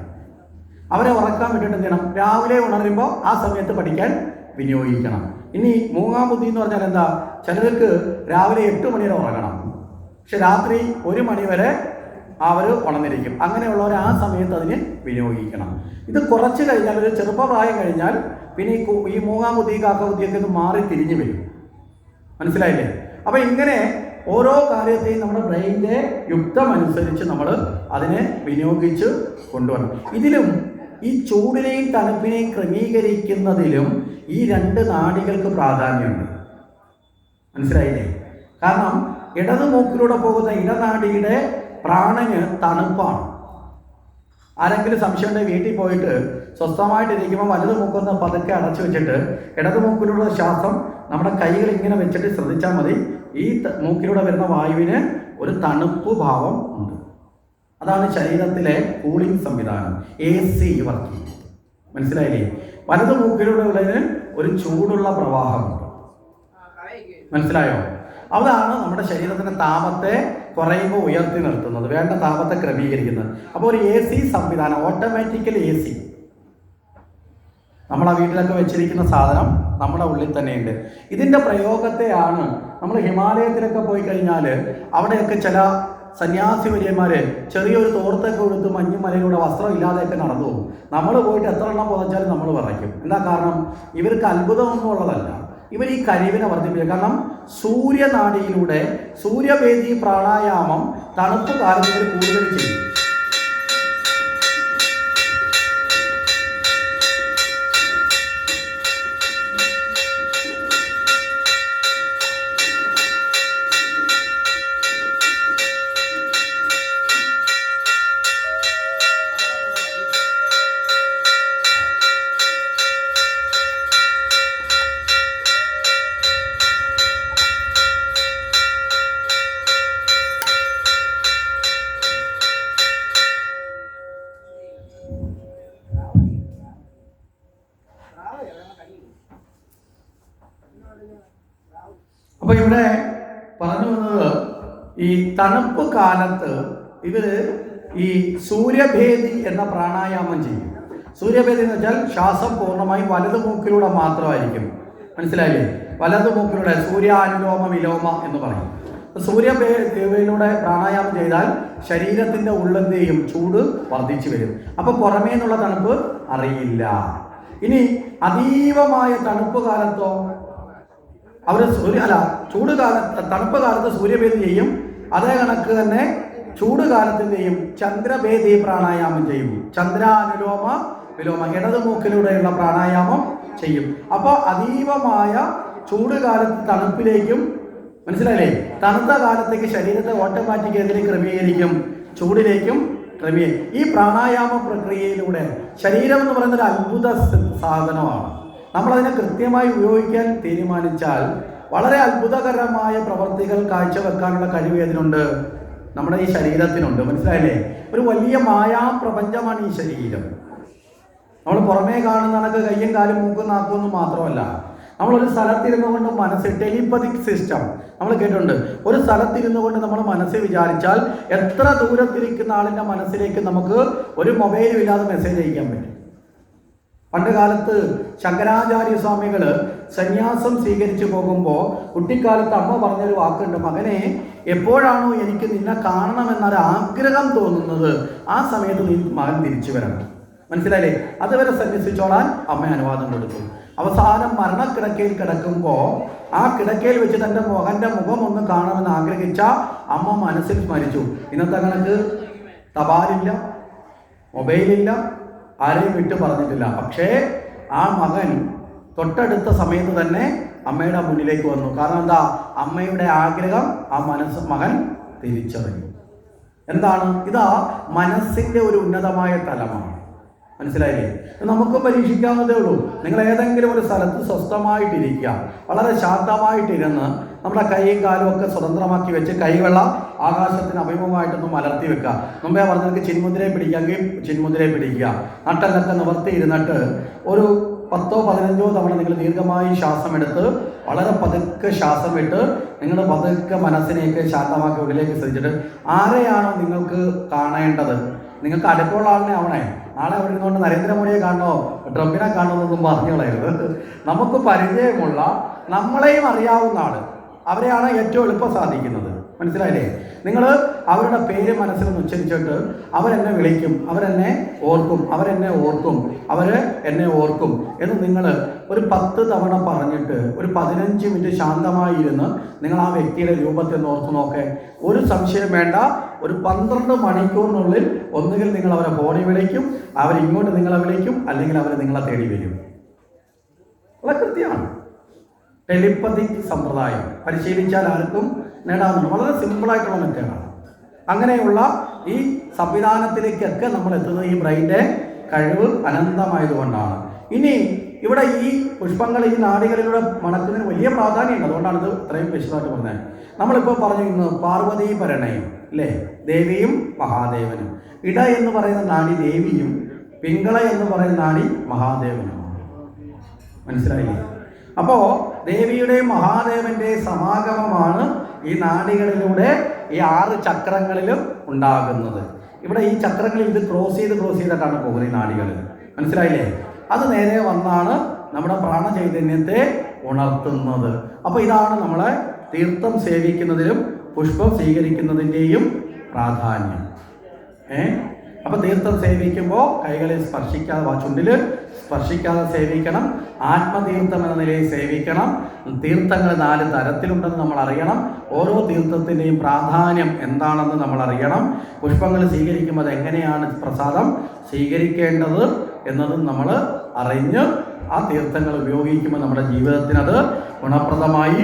അവരെ ഉറക്കാൻ വിട്ടിട്ട് എന്ത് ചെയ്യണം? രാവിലെ ഉണരുമ്പോൾ ആ സമയത്ത് പഠിക്കാൻ വിനിയോഗിക്കണം. ഇനി മൂങ്ങാം ബുദ്ധി എന്ന് പറഞ്ഞാൽ എന്താ? ചിലർക്ക് രാവിലെ 8 മണി വരെ ഉറങ്ങണം, പക്ഷെ രാത്രി 1 മണി വരെ അവർ ഉണർന്നിരിക്കും. അങ്ങനെയുള്ളവർ ആ സമയത്ത് അതിന് വിനിയോഗിക്കണം. ഇത് കുറച്ച് കഴിഞ്ഞാൽ, ഒരു ചെറുപ്പപ്രായം കഴിഞ്ഞാൽ പിന്നെ ഈ മൂങ്ങാം ബുദ്ധി കാക്ക ബുദ്ധിയൊക്കെ ഇത് മാറി തിരിഞ്ഞു വരും. മനസ്സിലായില്ലേ? അപ്പം ഇങ്ങനെ ഓരോ കാര്യത്തെയും നമ്മുടെ ബ്രെയിനിൻ്റെ യുക്തമനുസരിച്ച് നമ്മൾ അതിനെ വിനിയോഗിച്ച് കൊണ്ടുവരണം. ഇതിലും ഈ ചൂടിനെയും തണുപ്പിനെയും ക്രമീകരിക്കുന്നതിലും ഈ 2 നാഡികൾക്ക് പ്രാധാന്യമുണ്ട്. മനസ്സിലായില്ലേ? കാരണം ഇടത് മൂക്കിലൂടെ പോകുന്ന ഇടനാഡിയുടെ പ്രാണന് തണുപ്പാണ്. ആരെങ്കിലും സംശയം ഉണ്ടെങ്കിൽ വീട്ടിൽ പോയിട്ട് സ്വസ്ഥമായിട്ടിരിക്കുമ്പോൾ വലത് മൂക്കൊന്ന് പതുക്കെ അടച്ചു വെച്ചിട്ട് ഇടത് മൂക്കിലൂടെ ശ്വാസം നമ്മുടെ കൈകൾ ഇങ്ങനെ വെച്ചിട്ട് ശ്രദ്ധിച്ചാൽ മതി. ഈ മൂക്കിലൂടെ വരുന്ന വായുവിന് ഒരു തണുപ്പ് ഭാവം ഉണ്ട്. അതാണ് ശരീരത്തിലെ കൂളിംഗ് സംവിധാനം, AC വർക്ക് ചെയ്യും. മനസ്സിലായില്ലേ? വലത് മൂക്കിലൂടെ ഉള്ളതിന് ഒരു ചൂടുള്ള പ്രവാഹമുണ്ട്. മനസ്സിലായോ? അതാണ് നമ്മുടെ ശരീരത്തിൻ്റെ താപത്തെ കുറയുമ്പോൾ ഉയർത്തി നിർത്തുന്നത്, വേണ്ട താപത്തെ ക്രമീകരിക്കുന്നത്. അപ്പോൾ ഒരു AC സംവിധാനം, ഓട്ടോമാറ്റിക്കൽ AC, നമ്മളെ വീട്ടിലൊക്കെ വെച്ചിരിക്കുന്ന സാധനം നമ്മുടെ ഉള്ളിൽ തന്നെയുണ്ട്. ഇതിൻ്റെ പ്രയോഗത്തെയാണ് നമ്മൾ ഹിമാലയത്തിലൊക്കെ പോയി കഴിഞ്ഞാൽ അവിടെയൊക്കെ ചില സന്യാസി വര്യന്മാർ ചെറിയൊരു തോർത്തൊക്കെ കൊടുത്ത് മഞ്ഞുമലയിലൂടെ വസ്ത്രം ഇല്ലാതെയൊക്കെ നടന്നു പോകും. നമ്മൾ പോയിട്ട് എത്ര എണ്ണം പുതച്ചാലും നമ്മൾ വിറയ്ക്കും. എന്താ കാരണം? ഇവർക്ക് അത്ഭുതമൊന്നും ഉള്ളതല്ല, ഇവർ ഈ കഴിവിനെ വർദ്ധിപ്പിക്കുക. കാരണം സൂര്യനാഡിയിലൂടെ സൂര്യഭേദി പ്രാണായാമം തണുപ്പ് കാലത്ത് ഇവർ കൂടുതൽ ചെയ്യും. അപ്പൊ ഇവിടെ പറഞ്ഞു വന്നത് ഈ തണുപ്പ് കാലത്ത് ഇവര് ഈ സൂര്യഭേദി എന്ന പ്രാണായാമം ചെയ്യും. സൂര്യഭേദി എന്ന് വെച്ചാൽ ശ്വാസം പൂർണ്ണമായും വലതു മൂക്കിലൂടെ മാത്രമായിരിക്കും. മനസ്സിലായില്ലേ? വലതു മൂക്കിലൂടെ സൂര്യാനുലോമ വിലോമ എന്ന് പറയും. സൂര്യഭേദിയിലൂടെ പ്രാണായാമം ചെയ്താൽ ശരീരത്തിന്റെ ഉള്ളെന്തെയും ചൂട് വർദ്ധിച്ചു വരും. അപ്പൊ പുറമേ നിന്നുള്ള തണുപ്പ് അറിയില്ല. ഇനി അതീവമായ തണുപ്പ് കാലത്തോ അവർ ചൂട് കാലത്ത്, തണുപ്പ് കാലത്ത് സൂര്യഭേദി ചെയ്യും. അതേ കണക്ക് തന്നെ ചൂട് കാലത്തിൻ്റെയും ചന്ദ്രഭേദി പ്രാണായാമം ചെയ്യും. ചന്ദ്രാനുലോമ വിലോമ ഇടത് മൂക്കിലൂടെയുള്ള പ്രാണായാമം ചെയ്യും. അപ്പോൾ അതീവമായ ചൂട് കാലത്ത് തണുപ്പിലേക്കും, മനസ്സിലായില്ലേ, തണുത്ത കാലത്തേക്ക് ശരീരത്തെ ഓട്ടോമാറ്റിക് എതിരെ ക്രമീകരിക്കും, ചൂടിലേക്കും ക്രമീകരിക്കും. ഈ പ്രാണായാമ പ്രക്രിയയിലൂടെ ശരീരം എന്ന് പറയുന്ന ഒരു അത്ഭുത സാധനമാണ്. നമ്മളതിനെ കൃത്യമായി ഉപയോഗിക്കാൻ തീരുമാനിച്ചാൽ വളരെ അത്ഭുതകരമായ പ്രവർത്തികൾ കാഴ്ചവെക്കാനുള്ള കഴിവ് ഏതിനുണ്ട്? നമ്മുടെ ഈ ശരീരത്തിനുണ്ട്. മനസ്സിലായില്ലേ? ഒരു വലിയ മായാപ്രപഞ്ചമാണ് ഈ ശരീരം. നമ്മൾ പുറമേ കാണുന്ന കണക്ക് കയ്യും കാലും മൂക്കും നാക്കുമെന്ന് മാത്രമല്ല, നമ്മളൊരു സ്ഥലത്തിരുന്നു കൊണ്ട് മനസ്സ്, ടെലിപ്പതിക് സിസ്റ്റം നമ്മൾ കേട്ടിട്ടുണ്ട്. ഒരു സ്ഥലത്തിരുന്നു കൊണ്ട് നമ്മൾ മനസ്സിൽ വിചാരിച്ചാൽ എത്ര ദൂരത്തിരിക്കുന്ന ആളിൻ്റെ മനസ്സിലേക്ക് നമുക്ക് ഒരു മൊബൈലും ഇല്ലാതെ മെസ്സേജ് അയക്കാൻ പറ്റും. പണ്ട് കാലത്ത് ശങ്കരാചാര്യ സ്വാമികൾ സന്യാസം സ്വീകരിച്ചു പോകുമ്പോൾ കുട്ടിക്കാലത്ത് അമ്മ പറഞ്ഞൊരു വാക്കുണ്ട്, മകനെ എപ്പോഴാണോ എനിക്ക് നിന്നെ കാണണമെന്നൊരു ആഗ്രഹം തോന്നുന്നത് ആ സമയത്ത് നീ മകൻ തിരിച്ചു വരണം. മനസ്സിലായില്ലേ? അതുവരെ സന്യസിച്ചോളാൻ അമ്മ അനുവാദം കൊടുത്തു. അവസാനം മരണക്കിടക്കയിൽ കിടക്കുമ്പോൾ ആ കിടക്കയിൽ വെച്ച് തൻ്റെ മകൻ്റെ മുഖം ഒന്ന് കാണണമെന്ന് ആഗ്രഹിച്ച അമ്മ മനസ്സിൽ സ്മരിച്ചു. ഇന്നത്തെ കണക്ക് തപാലില്ല, മൊബൈലില്ല, ആരെയും വിട്ടു പറഞ്ഞിട്ടില്ല. പക്ഷേ ആ മകൻ തൊട്ടടുത്ത സമയത്ത് തന്നെ അമ്മയുടെ മുന്നിലേക്ക് വന്നു. കാരണം എന്താ? അമ്മയുടെ ആഗ്രഹം ആ മകൻ തിരിച്ചറിഞ്ഞു. എന്താണ്? ഇതാ മനസ്സിൻ്റെ ഒരു ഉന്നതമായ തലമാണ്. മനസ്സിലായില്ലേ? നമുക്കും പരീക്ഷിക്കാവുന്നതേ ഉള്ളൂ. നിങ്ങൾ ഏതെങ്കിലും ഒരു സ്ഥലത്ത് സ്വസ്ഥമായിട്ടിരിക്കുക, വളരെ ശാന്തമായിട്ടിരുന്ന് നമ്മുടെ കൈയും കാലും ഒക്കെ സ്വതന്ത്രമാക്കി വെച്ച് കൈവെള്ള ആകാശത്തിന് അഭിമുഖമായിട്ടൊന്ന് മലർത്തി വെക്കുക. മുമ്പേ പറഞ്ഞവർക്ക് ചിന്മുദ്രയെ പിടിക്കാമെങ്കിൽ ചിന്മുദ്രയെ പിടിക്കുക. നട്ടലൊക്കെ നിവർത്തി ഇരുന്നിട്ട് ഒരു 10-15 തവണ നിങ്ങൾ ദീർഘമായി ശ്വാസം എടുത്ത് വളരെ പതുക്കെ ശ്വാസം വിട്ട് നിങ്ങൾ പതുക്കെ മനസ്സിനെയൊക്കെ ശാന്തമാക്കി ഉള്ളിലേക്ക് ശ്രദ്ധിച്ചിട്ട് ആരെയാണോ നിങ്ങൾക്ക് കാണേണ്ടത്, നിങ്ങൾക്ക് അടുപ്പമുള്ള ആളിനെ ആവണേ. നാളെ അവിടെ ഇരുന്നുകൊണ്ട് നരേന്ദ്രമോദിയെ കാണണോ ട്രംപിനെ കാണണമെന്നൊന്നും പറഞ്ഞു കളയരുത്. നമുക്ക് പരിചയമുള്ള നമ്മളെയും അറിയാവുന്ന ആൾ, അവരെയാണ് ഏറ്റവും എളുപ്പം സാധിക്കുന്നത്. മനസ്സിലായില്ലേ? നിങ്ങൾ അവരുടെ പേര് മനസ്സിൽ ഉച്ചരിച്ചിട്ട് അവരെന്നെ വിളിക്കും, അവരെന്നെ ഓർക്കും, അവരെന്നെ ഓർക്കും, അവർ എന്നെ ഓർക്കും എന്ന് നിങ്ങൾ ഒരു 10 തവണ പറഞ്ഞിട്ട് ഒരു 15 മിനിറ്റ് ശാന്തമായി ഇരുന്ന് നിങ്ങൾ ആ വ്യക്തിയുടെ രൂപത്തെ ഓർത്ത് നോക്കേ. ഒരു സംശയം വേണ്ട, ഒരു 12 മണിക്കൂറിനുള്ളിൽ ഒന്നുകിൽ നിങ്ങൾ അവരെ ഫോണിൽ വിളിക്കും, അവരിങ്ങോട്ട് നിങ്ങളെ വിളിക്കും, അല്ലെങ്കിൽ അവർ നിങ്ങളെ തേടി വരും. വളരെ കൃത്യമാണ്. ടെലിപ്പതിക് സമ്പ്രദായം പരിശീലിച്ചാൽ ആർക്കും നേടാവുന്നതാണ്. വളരെ സിമ്പിളായിട്ടുള്ള മെത്തേഡാണ്. അങ്ങനെയുള്ള ഈ സംവിധാനത്തിലേക്കൊക്കെ നമ്മൾ എത്തുന്നത് ഈ ബ്രെയിൻ്റെ കഴിവ് അനന്തമായതുകൊണ്ടാണ്. ഇനി ഇവിടെ ഈ പുഷ്പങ്ങൾ ഈ നാടികളിലൂടെ മണക്കുന്നതിന് വലിയ പ്രാധാന്യമുണ്ട്. അതുകൊണ്ടാണ് ഇത് ഇത്രയും വിശദമായിട്ട് പറഞ്ഞത്. നമ്മളിപ്പോൾ പറഞ്ഞിരുന്നു പാർവതീ പരിണയം അല്ലേ, ദേവിയും മഹാദേവനും. ഇട എന്ന് പറയുന്ന നാടി ദേവിയും പിങ്കള എന്ന് പറയുന്ന നാടി മഹാദേവനും. മനസ്സിലായില്ലേ? അപ്പോൾ ദേവിയുടെയും മഹാദേവന്റെയും സമാഗമമാണ് ഈ നാഡികളിലൂടെ ഈ 6 ചക്രങ്ങളിലും ഉണ്ടാകുന്നത്. ഇവിടെ ഈ ചക്രങ്ങളിൽ ഇത് ക്രോസ് ചെയ്തിട്ടാണ് പോകുന്നത് ഈ നാഡികൾ. മനസ്സിലായില്ലേ? അത് നേരെ വന്നാണ് നമ്മുടെ പ്രാണചൈതന്യത്തെ ഉണർത്തുന്നത്. അപ്പോൾ ഇതാണ് നമ്മളെ തീർത്ഥം സേവിക്കുന്നതിലും പുഷ്പം സ്വീകരിക്കുന്നതിൻ്റെയും പ്രാധാന്യം. അപ്പോൾ തീർത്ഥം സേവിക്കുമ്പോൾ കൈകളിൽ സ്പർശിക്കാതെ, ചുണ്ടിൽ സ്പർശിക്കാതെ സേവിക്കണം. ആത്മതീർത്ഥം എന്ന നിലയിൽ സേവിക്കണം. തീർത്ഥങ്ങൾ 4 തരത്തിലുണ്ടെന്ന് നമ്മൾ അറിയണം. ഓരോ തീർത്ഥത്തിൻ്റെയും പ്രാധാന്യം എന്താണെന്ന് നമ്മൾ അറിയണം. പുഷ്പങ്ങൾ സ്വീകരിക്കുമ്പോൾ അത് എങ്ങനെയാണ് പ്രസാദം സ്വീകരിക്കേണ്ടത് എന്നതും നമ്മൾ അറിഞ്ഞ് ആ തീർത്ഥങ്ങൾ ഉപയോഗിക്കുമ്പോൾ നമ്മുടെ ജീവിതത്തിനത് ഗുണപ്രദമായി